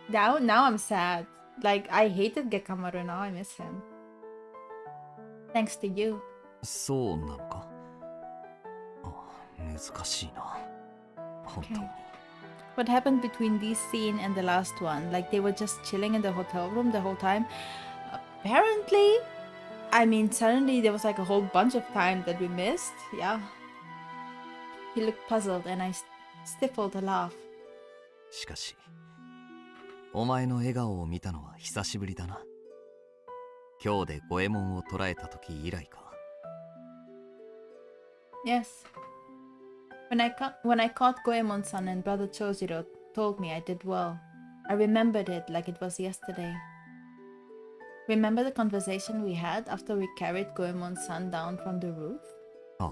Now I'm sad. I hated Gekamaru, now I miss him. Thanks to you. そうなのか？難しいな。本当に。 What happened between this scene and the last one? They were just chilling in the hotel room the whole time? Apparently. I mean, suddenly there was a whole bunch of time that we missed. Yeah. He looked puzzled and I stifled a laugh. しかし、お前の笑顔を見たのは久しぶりだな。今日で五右衛門を捕らえた時以来か。 Yes. When I caught Goemon-san and brother Chojiro told me I did well. I remembered it like it was yesterday. Remember the conversation we had after we carried Goemon-san down from the roof? ああ、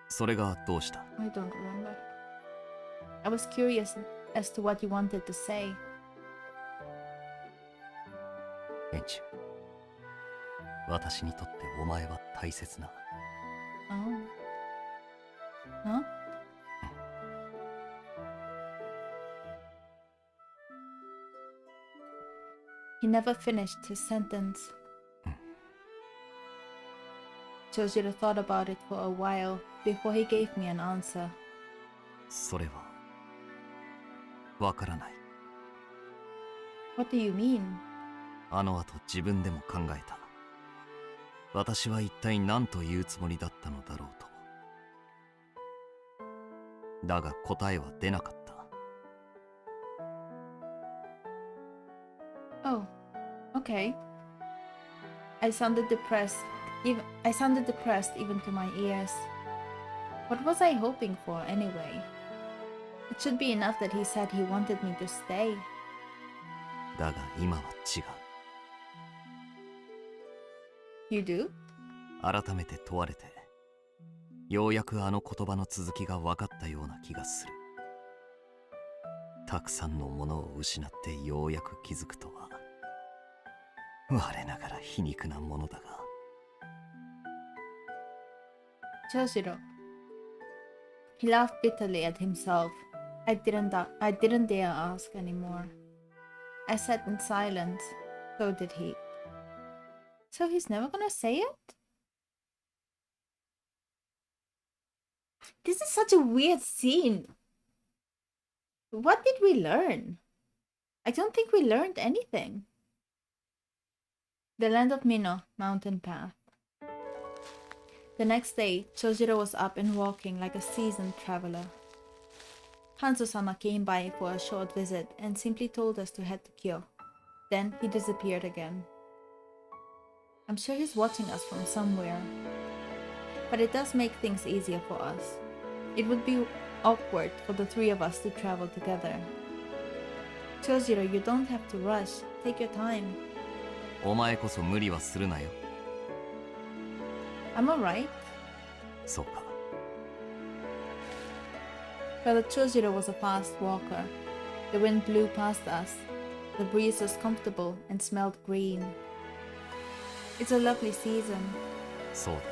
それがどうした？ I don't remember. I was curious as to what you wanted to say. 園中、私にとってお前は大切な。 Oh. Huh? He never finished his sentence. Chojiro thought about it for a while before he gave me an answer. それはわからない。 What do you mean? あの後自分でも考えた。私は一体何と言うつもりだったのだろうと。だが答えは出なかった。Oh, okay. I sounded depressed. I sounded depressed even to my ears. What was I hoping for anyway? It should be enough that he said he wanted me to stay. だが今は違う。You do? 改めて問われて、ようやくあの言葉の続きが分かったような気がする。たくさんのものを失ってようやく気づくとは、我ながら皮肉なものだが。Chojiro. He laughed bitterly at himself. I didn't dare ask anymore. I sat in silence. So did he. So he's never gonna say it? This is such a weird scene. What did we learn? I don't think we learned anything. The land of Mino, mountain path. The next day, Chojiro was up and walking like a seasoned traveler. Hanzo-sama came by for a short visit and simply told us to head to Kyo. Then he disappeared again. I'm sure he's watching us from somewhere. But it does make things easier for us. It would be awkward for the three of us to travel together. Chojiro, you don't have to rush. Take your time. お前こそ無理はするなよ。I'm alright. そうか。Brother Chojiro was a fast walker. The wind blew past us. The breeze was comfortable and smelled green. It's a lovely season. そうだな。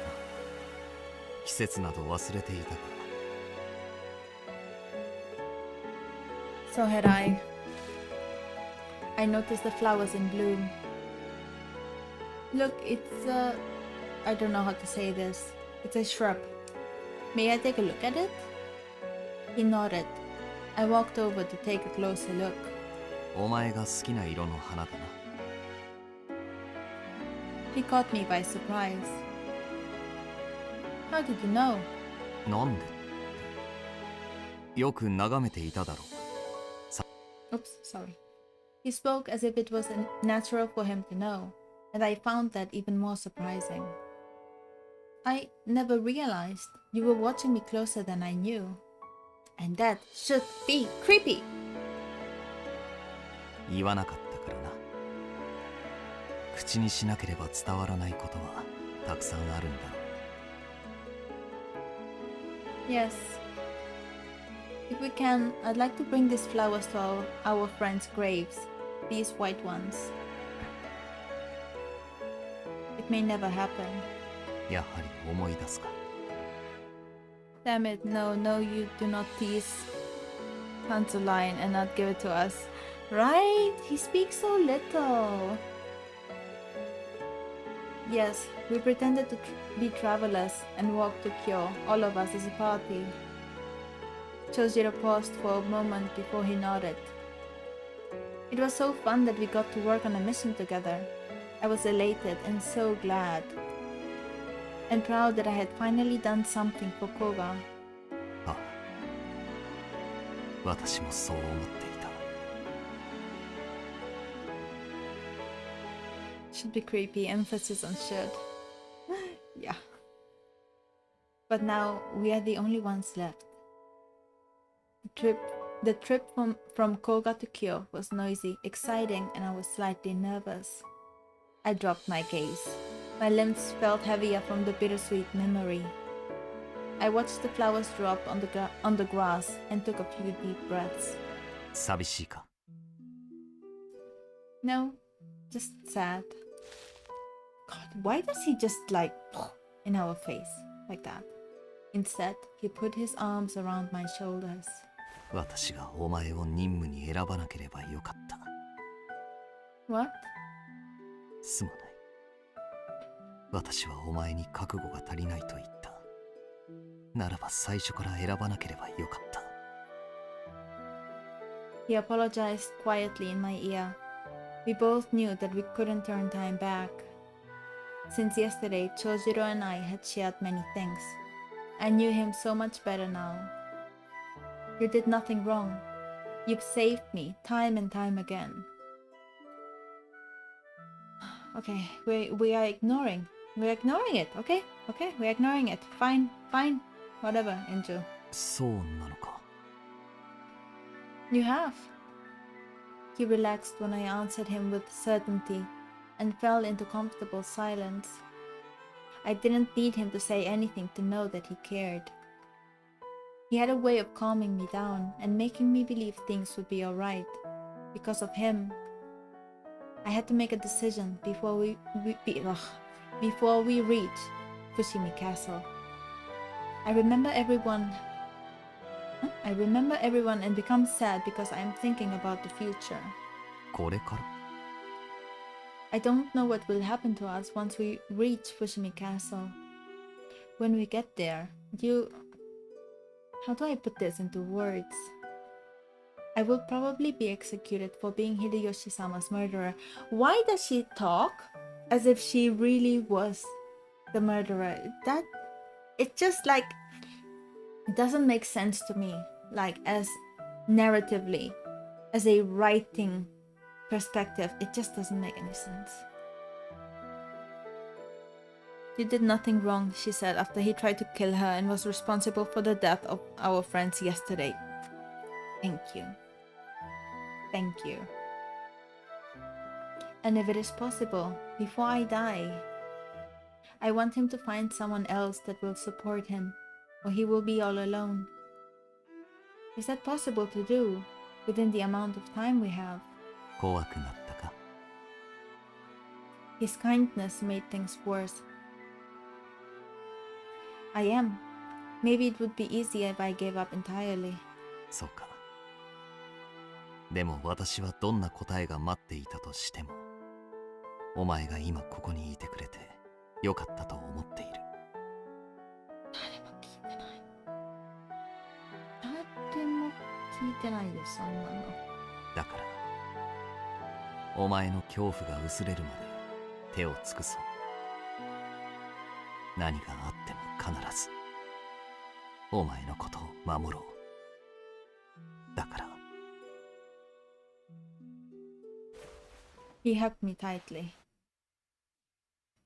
季節など忘れていたが。So had I. I noticed the flowers in bloom. Look, it's a... I don't know how to say this. It's a shrub. May I take a look at it? He nodded. I walked over to take a closer look. お前が好きな色の花だな。He caught me by surprise. How did you know? なんでって。よく眺めていただろう。Oops, sorry. He spoke as if it was natural for him to know, and I found that even more surprising. I never realized you were watching me closer than I knew. And that should be creepy! 言わなかったからな。口にしなければ伝わらないことはたくさんあるんだろう。Yes. If we can, I'd like to bring these flowers to our friends' graves. These white ones. It may never happen. やはり思い出すか。Damn it, no, you do not tease Hanzo line and not give it to us. Right? He speaks so little. Yes, we pretended to be travelers and walked to Kyo, all of us as a party. Chojiro paused for a moment before he nodded. It was so fun that we got to work on a mission together. I was elated and so glad. And proud that I had finally done something for Koga. ああ、私もそう思っていた。Should be creepy, emphasis on should. Yeah. But now we are the only ones left. The trip from Koga to Kyo was noisy, exciting, and I was slightly nervous. I dropped my gaze. My limbs felt heavier from the bittersweet memory. I watched the flowers drop on the grass and took a few deep breaths. 寂しいか？ No, just sad. God, why does he just like in our face like that? Instead, he put his arms around my shoulders. 私がお前を任務に選ばなければよかった。What? すまない。私はお前に覚悟が足りないと言った。ならば最初から選ばなければよかった。He apologized quietly in my ear. We both knew that we couldn't turn time back. Since yesterday, Chojiro and I had shared many things. I knew him so much better now. You did nothing wrong. You've saved me time and time again. Okay, we are ignoring. We're ignoring it, okay? Okay, we're ignoring it. Fine, fine. Whatever, Enju. そうなのか。 You have. He relaxed when I answered him with certainty and fell into comfortable silence. I didn't need him to say anything to know that he cared. He had a way of calming me down and making me believe things would be alright. Because of him, I had to make a decision before we reach Fushimi Castle. I remember everyone and become sad because I am thinking about the future. これから I don't know what will happen to us once we reach Fushimi Castle. When we get there, how do I put this into words? I will probably be executed for being Hideyoshi-sama's murderer. Why does she talk as if she really was the murderer? It just like, it doesn't make sense to me, like as narratively, as a writing perspective, it just doesn't make any sense. You did nothing wrong, she said after he tried to kill her and was responsible for the death of our friends yesterday. Thank you. Thank you. And if it is possible, before I die, I want him to find someone else that will support him, or he will be all alone. Is that possible to do within the amount of time we have? 怖くなったか。 His kindness made things worse. I am. Maybe it would be easier if I gave up entirely. そうか。でも私はどんな答えが待っていたとしても、お前が今ここにいてくれてよかったと思っている。誰も聞いてない。誰も聞いてないです、そんなの。だからお前の恐怖が薄れるまで手を尽くそう。何があっても必ずお前のことを守ろう。だから。He hugged me tightly.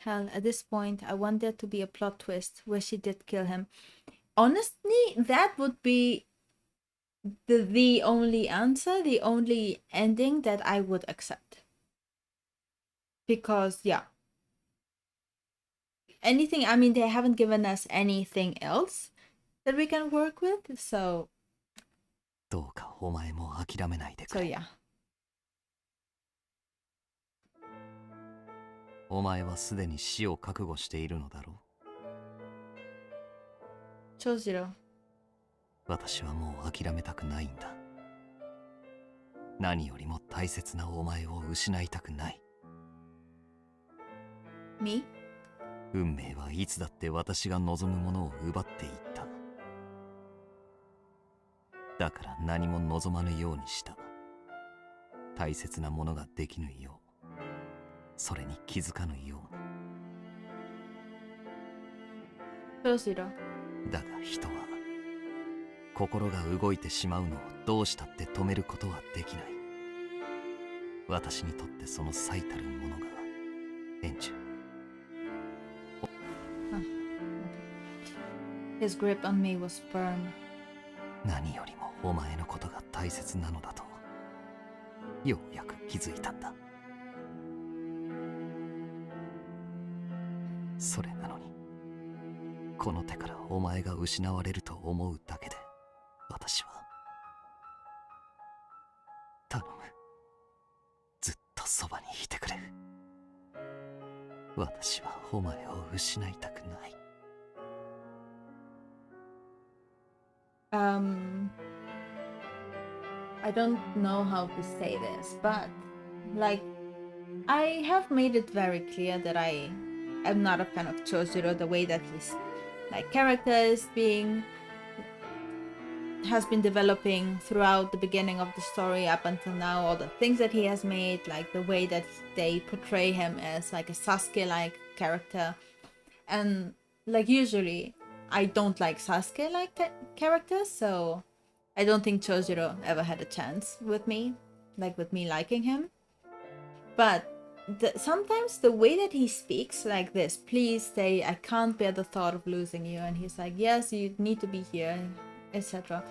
Hell, at this point, I want there to be a plot twist where she did kill him. Honestly, that would be the only answer, the only ending that I would accept. Because, yeah. Anything, I mean, they haven't given us anything else that we can work with, so... どうかお前も諦めないでくれ。So, yeah. お前はすでに死を覚悟しているのだろう。長次郎。私はもう諦めたくないんだ。何よりも大切なお前を失いたくない。Me? 運命はいつだって私が望むものを奪っていった。だから何も望まぬようにした。大切なものができぬよう。それに気づかぬよう。長次郎。だが人は心が動いてしまうのをどうしたって止めることはできない。私にとってその最たるものがエンジュ。His grip on me was firm. 何よりもお前のことが大切なのだとようやく気づいたんだ。それなのにこの手からお前が失われると思うだけで私は頼む、ずっとそばにいてくれ。私はお前を失いたくない。I don't know how to say this, but like I have made it very clear that I am not a fan of Chojiro, the way that his like character is has been developing throughout the beginning of the story up until now, all the things that he has made, like the way that they portray him as like a Sasuke-like character. And like usually I don't like Sasuke-like characters, so I don't think Chojiro ever had a chance with me, like with me liking him. But sometimes the way that he speaks like this, please stay, I can't bear the thought of losing you. And he's like, yes, you need to be here, etc.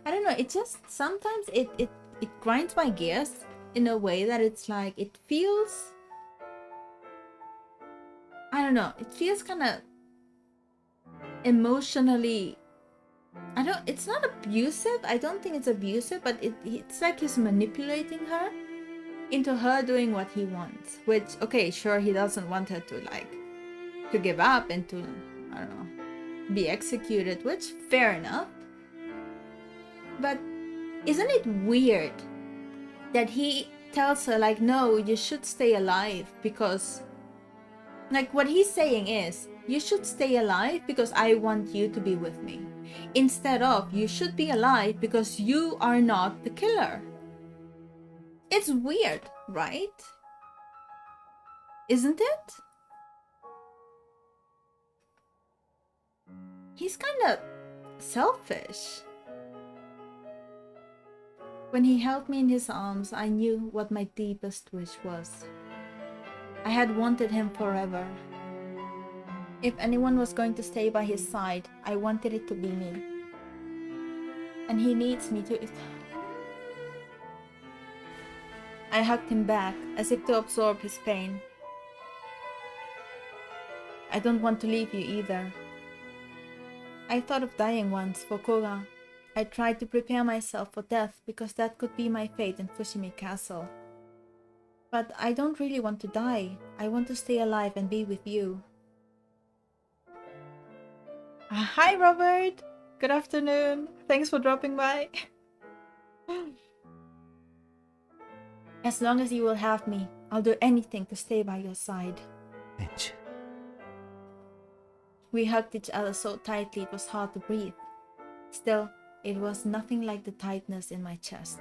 I don't know, it just, sometimes it grinds my gears in a way that it's like, it feels, I don't know, it feels kind of emotionally, it's not abusive, I don't think it's abusive, but it's like he's manipulating her into her doing what he wants, which, okay, sure, he doesn't want her to give up and to, I don't know, be executed, which fair enough. But isn't it weird that he tells her like, no, you should stay alive because, like, what he's saying is, you should stay alive because I want you to be with me, instead of you should be alive because you are not the killer. It's weird, right? Isn't it? He's kind of selfish. When he held me in his arms, I knew what my deepest wish was. I had wanted him forever. If anyone was going to stay by his side, I wanted it to be me. And he needs me to... I hugged him back, as if to absorb his pain. I don't want to leave you either. I thought of dying once for Koga. I tried to prepare myself for death because that could be my fate in Fushimi Castle. But I don't really want to die. I want to stay alive and be with you. Hi Robert! Good afternoon. Thanks for dropping by. As long as you will have me, I'll do anything to stay by your side. Enju. We hugged each other so tightly it was hard to breathe. Still, it was nothing like the tightness in my chest.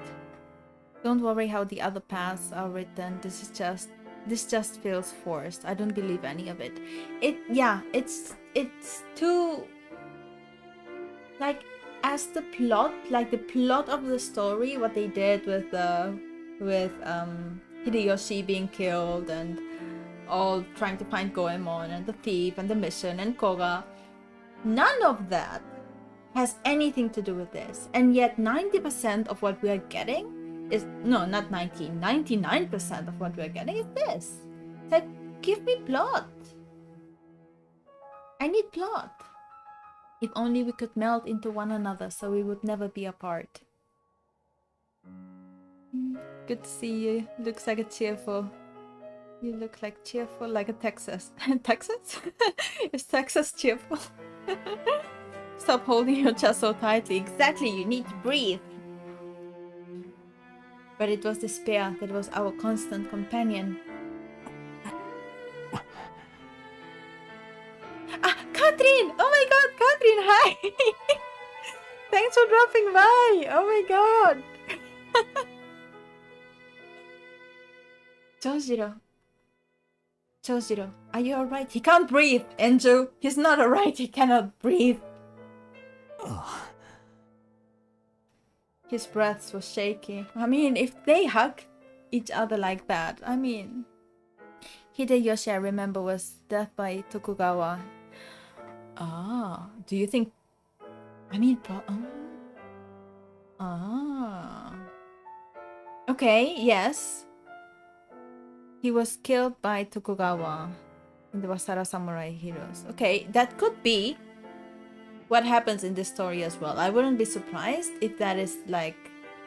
Don't worry how the other paths are written. This just feels forced. I don't believe any of it. It's too, like, as the plot, like the plot of the story, what they did with Hideyoshi being killed and all trying to find Goemon and the thief and the mission and Koga. None of that has anything to do with this. And yet 90% of what we are getting is, no, not 90, 99% of what we are getting is this. It's like, give me plot. I need plot. If only we could melt into one another so we would never be apart. Good to see you. Looks like a cheerful. You look like cheerful, like a Texas. Texas? Is Texas cheerful? Stop holding your chest so tightly. Exactly, you need to breathe. But it was despair that was our constant companion. Ah, Katrin! Oh my god, Katrin, hi! Thanks for dropping by! Oh my god! Chojiro, are you alright? He can't breathe, Enju! He's not alright, he cannot breathe! His breath was shaky. I mean, if they hug each other like that, I mean... Hideyoshi, I remember, was death by Tokugawa. Ah, do you think... I mean, okay, yes. He was killed by Tokugawa in the Wasara Samurai Heroes. Okay, that could be what happens in this story as well. I wouldn't be surprised if that is like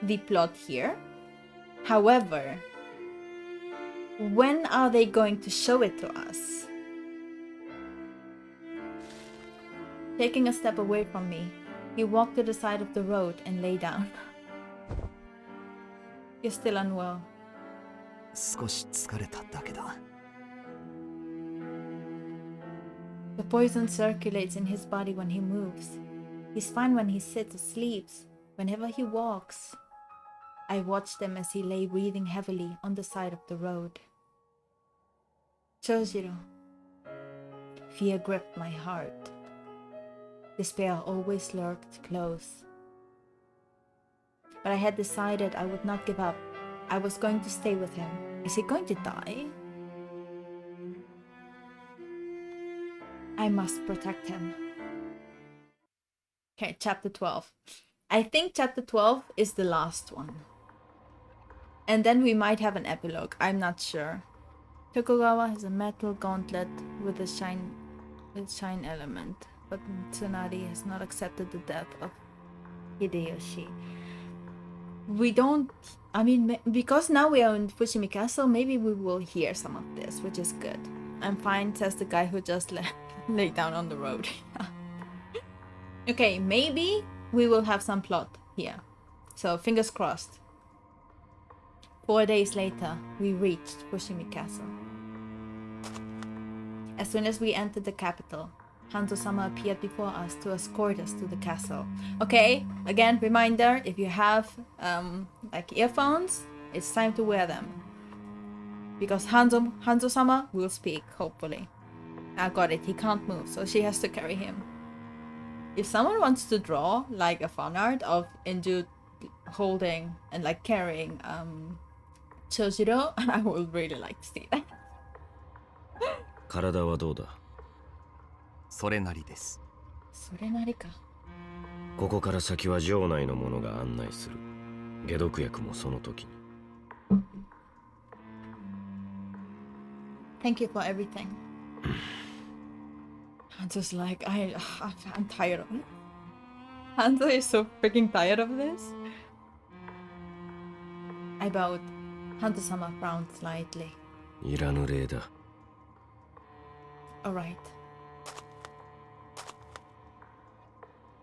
the plot here. However, when are they going to show it to us? Taking a step away from me, he walked to the side of the road and lay down. You're still unwell. 少し疲れただけだ。 The poison circulates in his body when he moves. He's fine when he sits or sleeps, whenever he walks. I watched him as he lay breathing heavily on the side of the road. Chojiro. Fear gripped my heart. Despair always lurked close. But I had decided I would not give up. I was going to stay with him. Is he going to die? I must protect him. Okay, chapter 12. I think chapter 12 is the last one. And then we might have an epilogue. I'm not sure. Tokugawa has a metal gauntlet with a shine element, but Tsunade has not accepted the death of Hideyoshi. We don't... I mean, because now we are in Fushimi Castle, maybe we will hear some of this, which is good. I'm fine, says the guy who just lay down on the road. Okay, maybe we will have some plot here. So, fingers crossed. 4 days later, we reached Fushimi Castle. As soon as we entered the capital, Hanzo-sama appeared before us to escort us to the castle. Okay, again, reminder, if you have like earphones, it's time to wear them. Because Hanzo-sama will speak, hopefully. I got it, he can't move, so she has to carry him. If someone wants to draw like a fan art of Enju holding and like carrying Chojiro, I would really like to see that. 体はどうだ？それなりです。それなりか。ここから先は城内の者が案内する。解毒薬もその時に。Thank you for everything. Hanzo's like, I'm tired of it. Hanzo is so freaking tired of this. I bowed. Hanzo-sama frowned slightly. いらぬ礼だ。Alright.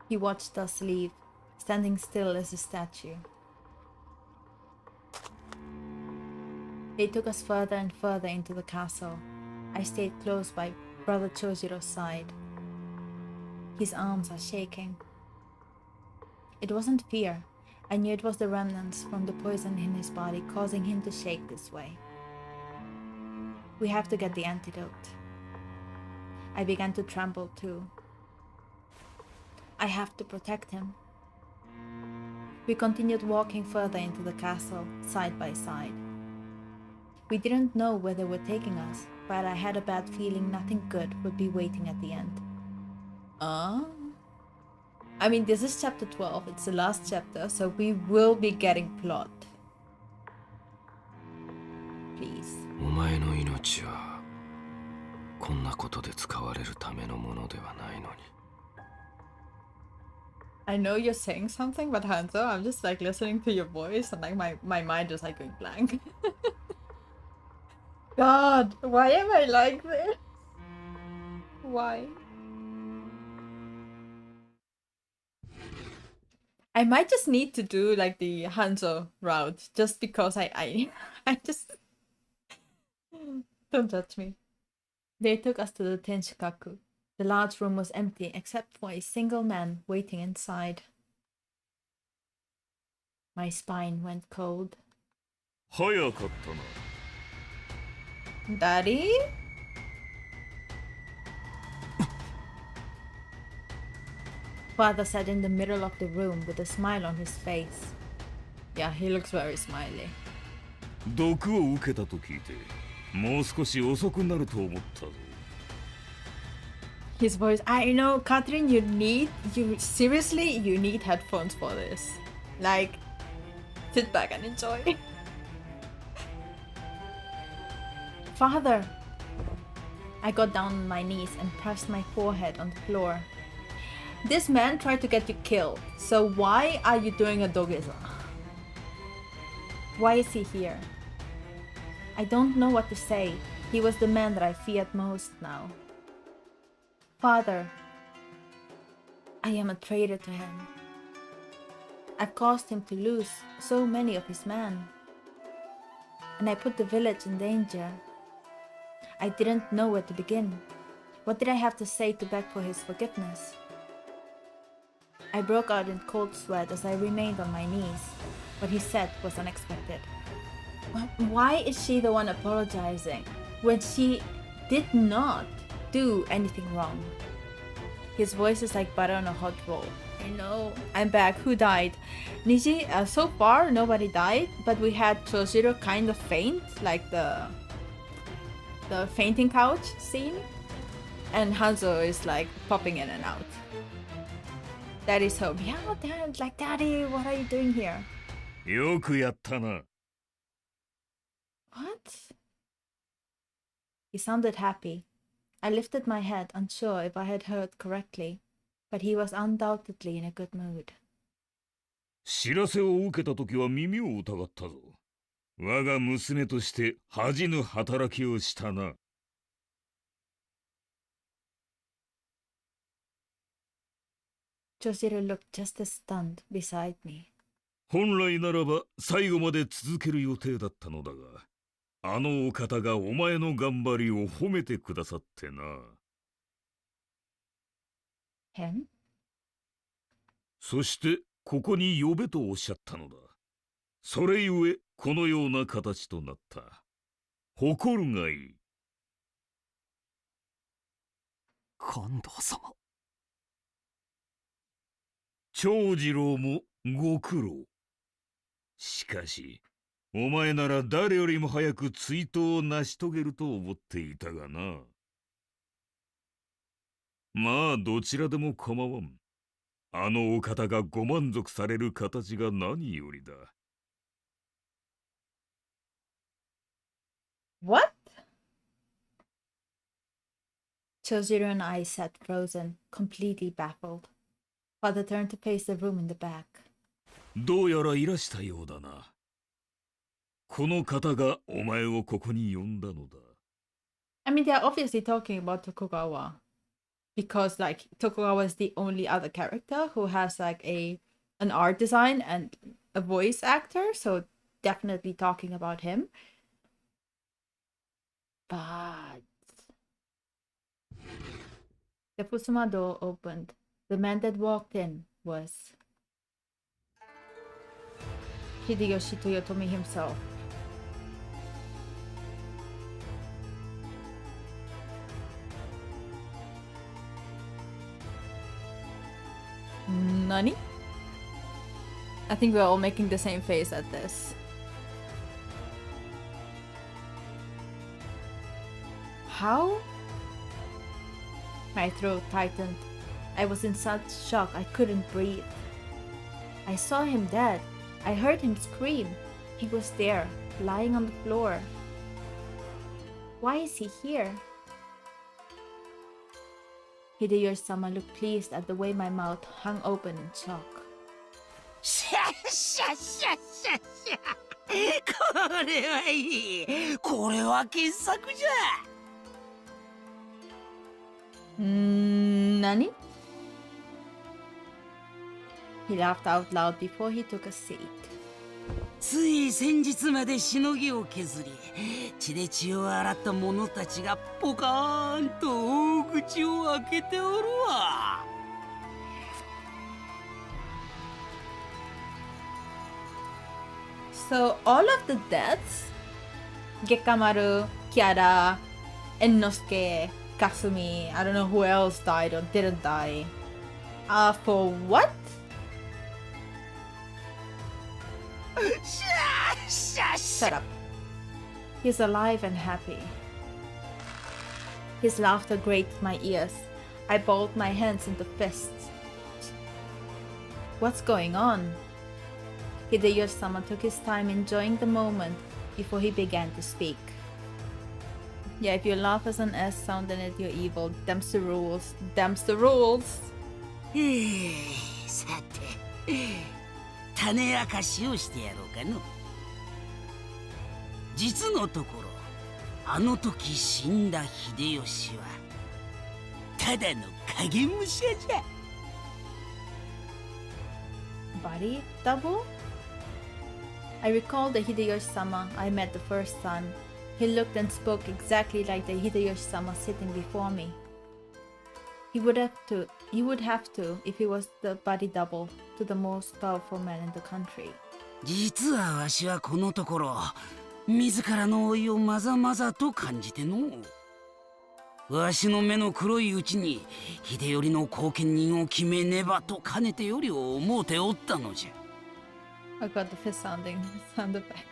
He watched us leave, standing still as a statue. They took us further and further into the castle. I stayed close by Brother Chojiro's side. His arms are shaking. It wasn't fear. I knew it was the remnants from the poison in his body causing him to shake this way. We have to get the antidote. I began to tremble too. I have to protect him. We continued walking further into the castle, side by side. We didn't know where they were taking us, but I had a bad feeling nothing good would be waiting at the end. I mean, this is chapter 12, it's the last chapter, so we will be getting plot. Please. お前の命はこんなことで使われるためのものではないのに。I know you're saying something, but Hanzo, I'm just like listening to your voice and like my mind is like going blank. God, why am I like this? Why? I might just need to do like the Hanzo route just because I just don't touch me. They took us to the Tenshikaku. The large room was empty except for a single man waiting inside. My spine went cold. 早かったな。 Daddy? Father sat in the middle of the room with a smile on his face. Yeah, he looks very smiley. 毒を受けたと聞いて、もう少し遅くなると思ったぞ。 His voice, I know, Catherine, you need headphones for this. Like, sit back and enjoy. Father! I got down on my knees and pressed my forehead on the floor. This man tried to get you killed, so why are you doing a dogeza? Why is he here? I don't know what to say. He was the man that I feared most now. Father, I am a traitor to him. I've caused him to lose so many of his men. And I put the village in danger. I didn't know where to begin. What did I have to say to beg for his forgiveness? I broke out in cold sweat as I remained on my knees. What he said was unexpected. Why is she the one apologizing when she did not do anything wrong? His voice is like butter on a hot roll. I know. I'm back. Who died? Niji, so far nobody died, but we had Chojiro kind of faint, like the fainting couch scene. And Hanzo is like popping in and out. Daddy's home. Yeah, Dad, like Daddy, what are you doing here? よくやったな。 What? He sounded happy. I lifted my head, unsure if I had heard correctly, but he was undoubtedly in a good mood. 知らせを受けた時は耳を疑ったぞ。我が娘として恥じぬ働きをしたな。 Chojiro looked just as stunned beside me. 本来ならば最後まで続ける予定だったのだが、あのお方がお前の頑張りを褒めてくださってな。 Him? そしてここに呼べとおっしゃったのだ。それゆえこのような形となった。誇るがいい。関東様。長次郎もご苦労。しかし、お前なら誰よりも早く追悼を成し遂げると思っていたがな。まあどちらでも構わん。あのお方がご満足される形が何よりだ。What? Chojiro and I sat frozen, completely baffled. Father turned to face the room in the back. どうやらいらしたようだな。この方がお前をここに呼んだのだ。I mean, they're obviously talking about Tokugawa. Because, like, Tokugawa is the only other character who has, like, an art design and a voice actor. So, definitely talking about him. But... The Fusuma door opened. The man that walked in was... Hideyoshi Toyotomi himself. Nani? I think we're all making the same face at this. How? My throat tightened. I was in such shock I couldn't breathe. I saw him dead. I heard him scream. He was there, lying on the floor. Why is he here? Hideyoshi-sama looked pleased at the way my mouth hung open in shock. しゃしゃしゃしゃしゃ。これはいい。これは傑作じゃ。Nani? He laughed out loud before he took a seat. つい先日までしのぎを削り、血で血を洗った者たちがポカーンと大口を開けておるわ。So all of the deaths, Gekamaru, Kiara, Ennosuke, Kasumi, I don't know who else died or didn't die. For what? しゃしゃしゃ。 Shut up. He's alive and happy. His laughter grated my ears. I balled my hands into fists. What's going on? Hideyoshi-sama took his time enjoying the moment before he began to speak. Yeah, if you laugh as an S sound, then it you're evil. Them's the rules. Them's the rules. さて、種明かしをしてやろうかの。実のところ、あの時死んだ秀吉はただの影武者じゃ。Body double? I recalled the Hideyoshi-sama I met the first time. He looked and spoke exactly like the Hideyoshi-sama sitting before me. He would have to if he was the body double to the most powerful man in the country. 実はわしはこのところ自らの老いをまざまざと感じての。わしの目の黒いうちに秀頼の後見人を決めねばとかねてよりを思うておったのじゃ。I got the fist sound effect.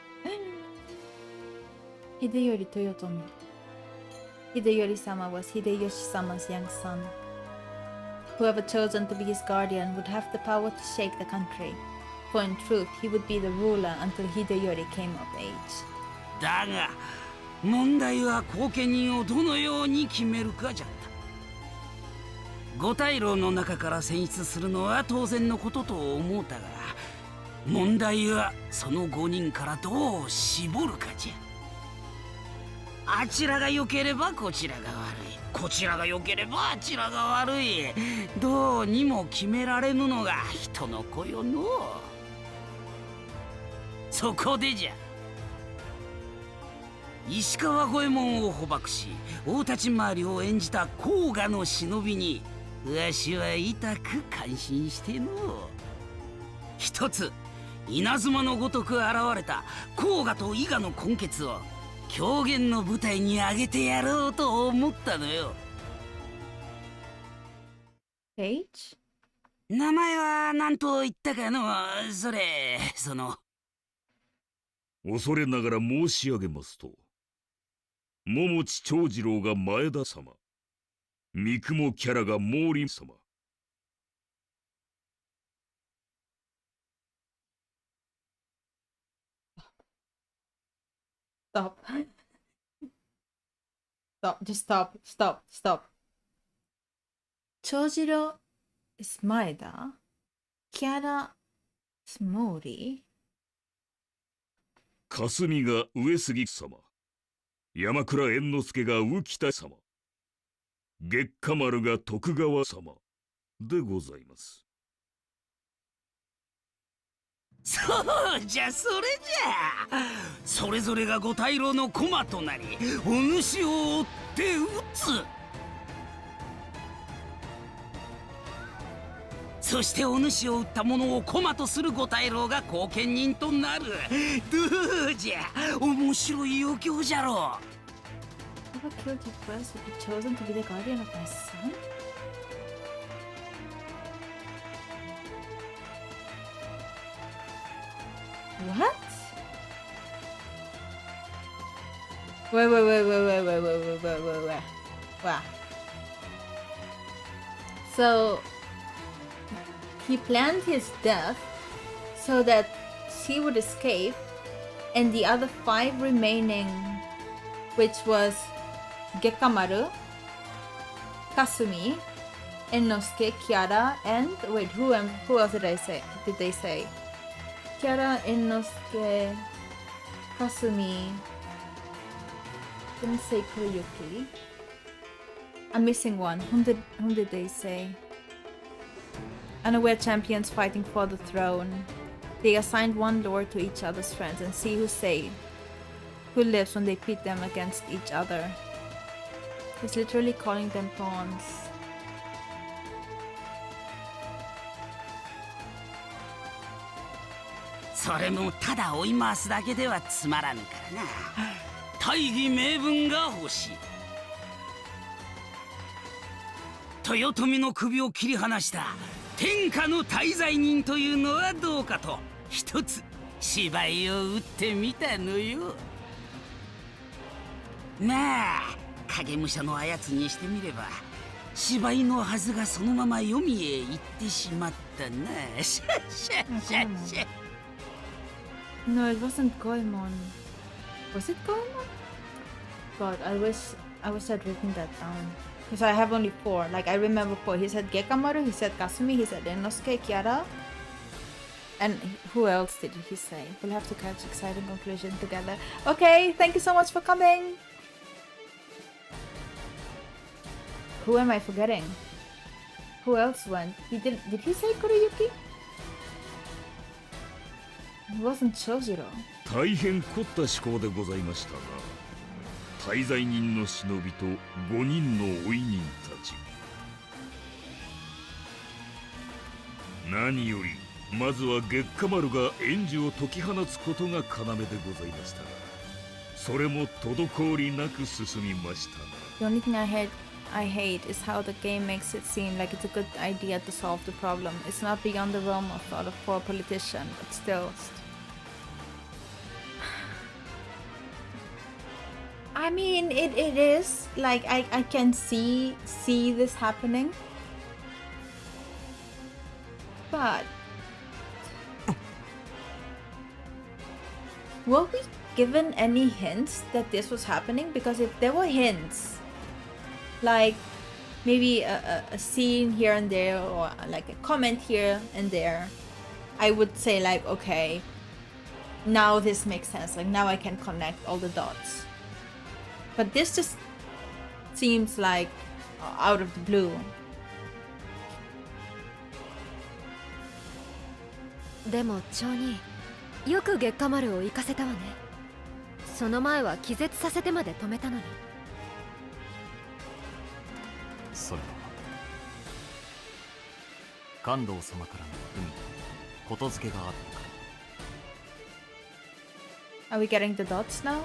Hideyori Toyotomi. Hideyori-sama was Hideyoshi-sama's young son. Whoever chosen to be his guardian would have the power to shake the country, for in truth he would be the ruler until Hideyori came of age. だが問題は後見人をどのように決めるかじゃった。五大老の中から選出するのは当然のことと思うたが、問題はその5人からどう絞るかじゃ。あちらが良ければこちらが悪い、こちらが良ければあちらが悪い、どうにも決められぬのが人の子よの。そこでじゃ、石川五右衛門を捕獲し大立ち回りを演じた甲賀の忍びにわしは痛く感心しての。一つ稲妻のごとく現れた甲賀と伊賀の根血を狂言の舞台に上げてやろうと思ったのよ。Age? 名前は何と言ったかの。恐れながら申し上げますと、桃地長次郎が前田様、三雲キャラが毛利様。Stop. Stop. Just stop. Stop. Stop. Chojiro is Maeda. Kiara is Mori. 霞が上杉様、山倉猿之助が浮田様、月下丸が徳川様でございます。そうじゃ、それじゃ。それぞれが五大老の駒となりお主を追って撃つ。そしてお主を撃った者を駒とする五大老が後見人となる。どうじゃ、面白い余興じゃろう。 Whoever killed you first would be chosen to be the guardian of my son? What? Wait. Wow. So he planned his death so that she would escape, and the other 5 remaining, which was Gekamaru, Kasumi, Ennosuke, Kiara, and wait, who else did they say? Kiara, Ennosuke, Kasumi. Didn't say Kuriyuki. I'm missing one. Whom did they say? Unaware champions fighting for the throne. They assigned one lord to each other's friends and see who lives when they pit them against each other. He's literally calling them pawns.それもただ追い回すだけではつまらぬからな。大義名分が欲しい。豊臣の首を切り離した天下の大罪人というのはどうかと一つ芝居を打ってみたのよ。まあ影武者のあやつにしてみれば芝居のはずがそのまま読みへ行ってしまったな。シャッシャッシャッシャッ。No, it wasn't Goemon. Was it Goemon? God, I wish I'd written that down. Because I have only 4. Like, I remember 4. He said Gekamaru, he said Kasumi, he said Ennosuke, Kiara. And who else did he say? We'll have to catch exciting conclusion together. Okay, thank you so much for coming. Who am I forgetting? Who else went? Did he say Kuriyuki? It wasn't Chojiro. 大変凝った思考でございましたが、大罪人の忍びと5人の追い人たち。何よりまずは月下丸が援助を解き放つことが要でございましたが、それも滞りなく進みましたな。The only thing I I hate is how the game makes it seem like it's a good idea to solve the problem. It's not beyond the realm of thought for a politician, but still. I mean, it is like I can see this happening, but were we given any hints that this was happening? Because if there were hints, like maybe a scene here and there, or like a comment here and there, I would say like, okay, now this makes sense. Like now I can connect all the dots. But this just seems like out of the blue. でも町によく月下丸を行かせたわね。その前は気絶させてまで止めたのに。それは関東様からの文ことづけがあったから。 Are we getting the dots now?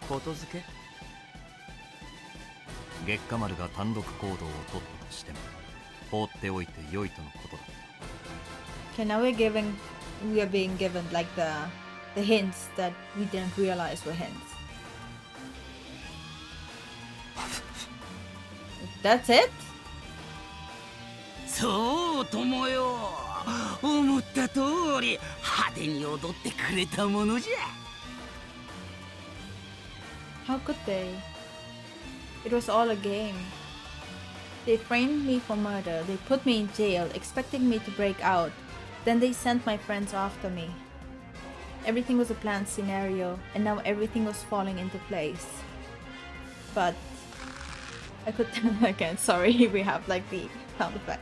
ことづけ？月下丸が単独行動を取ったとしても放っておいて良いとのことだ。 Okay, now we are being given like the hints that we didn't realize were hints. That's it? そうともよ。思った通り派手に踊ってくれたものじゃ。 How could they? It was all a game. They framed me for murder. They put me in jail, expecting me to break out. Then they sent my friends after me. Everything was a planned scenario, and now everything was falling into place. But I could again, sorry, we have like the sound effect.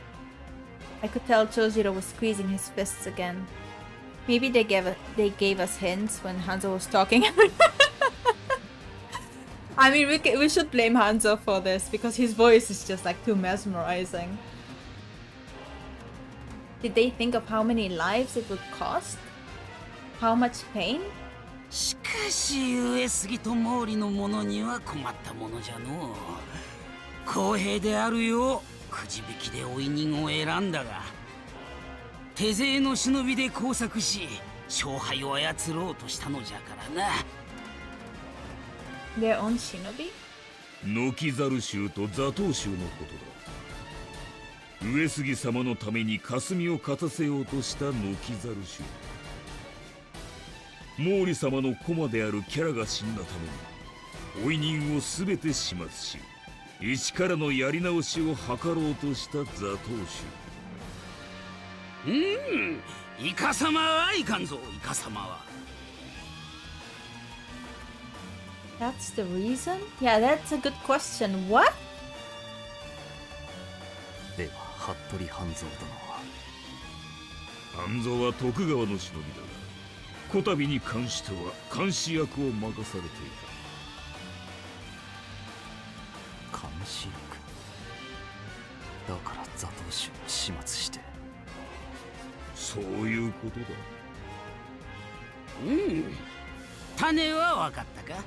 I could tell Chojiro was squeezing his fists again. Maybe they gave us hints when Hanzo was talking. I mean, we should blame Hanzo for this because his voice is just like too mesmerizing. Did they think of how many lives it would cost? How much pain? しかし上杉と毛利の者には困ったものじゃのう。公平であるようくじ引きで追い人を選んだが、手勢の忍びで工作し勝敗を操ろうとしたのじゃからな。 Their own shinobi? 軒猿衆と座頭衆のことだ。上杉様のために霞を勝たせようとした軒猿衆。毛利様の駒であるキャラが死んだために追い人を全て始末し、一からのやり直しを図ろうとした座頭衆。イカ様はいかんぞ、イカ様は。 That's the reason? Yeah, that's a good question. What? では服部半蔵殿は。半蔵は徳川の忍びだが、こたびに関しては監視役を任されていた。監視役だから座頭衆を始末して。そういうことだ。種は分かったか。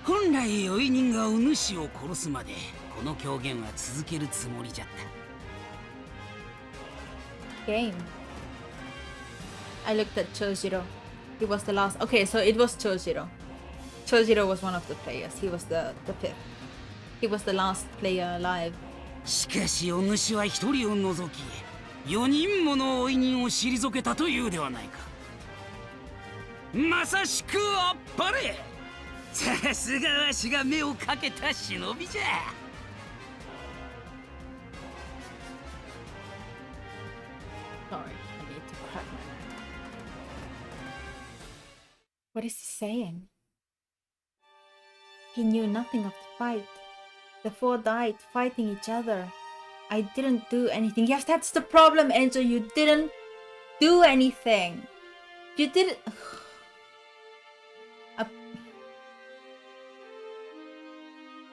本来追い人がお主を殺すまでこの狂言は続けるつもりじゃった。 Game. I looked at Chojiro. He was the last. Okay, so it was Chojiro. Chojiro was one of the players. He was the fifth. He was the last player alive. しかしお主は一人を除き4人もの追い人を退けたというではないか。まさしくあっぱれ。さすがわしが目をかけた忍びじゃ。 Sorry, I need to crack my neck. What is he saying? He knew nothing of the fight. The four died fighting each other. I didn't do anything. Yes, that's the problem, Enzo. You didn't do anything. You didn't.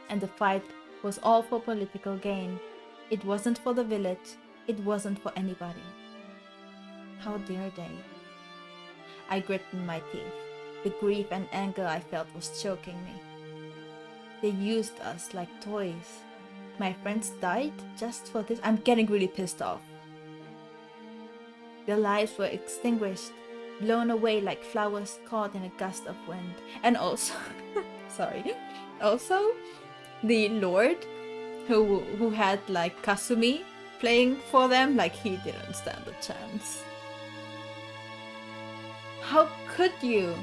And the fight was all for political gain. It wasn't for the village. It wasn't for anybody. How dare they? I gritted my teeth. The grief and anger I felt was choking me. They used us like toys. My friends died just for this. I'm getting really pissed off. Their lives were extinguished, blown away like flowers caught in a gust of wind. And also, sorry, also the Lord who had like Kasumi playing for them, like he didn't stand a chance. How could you?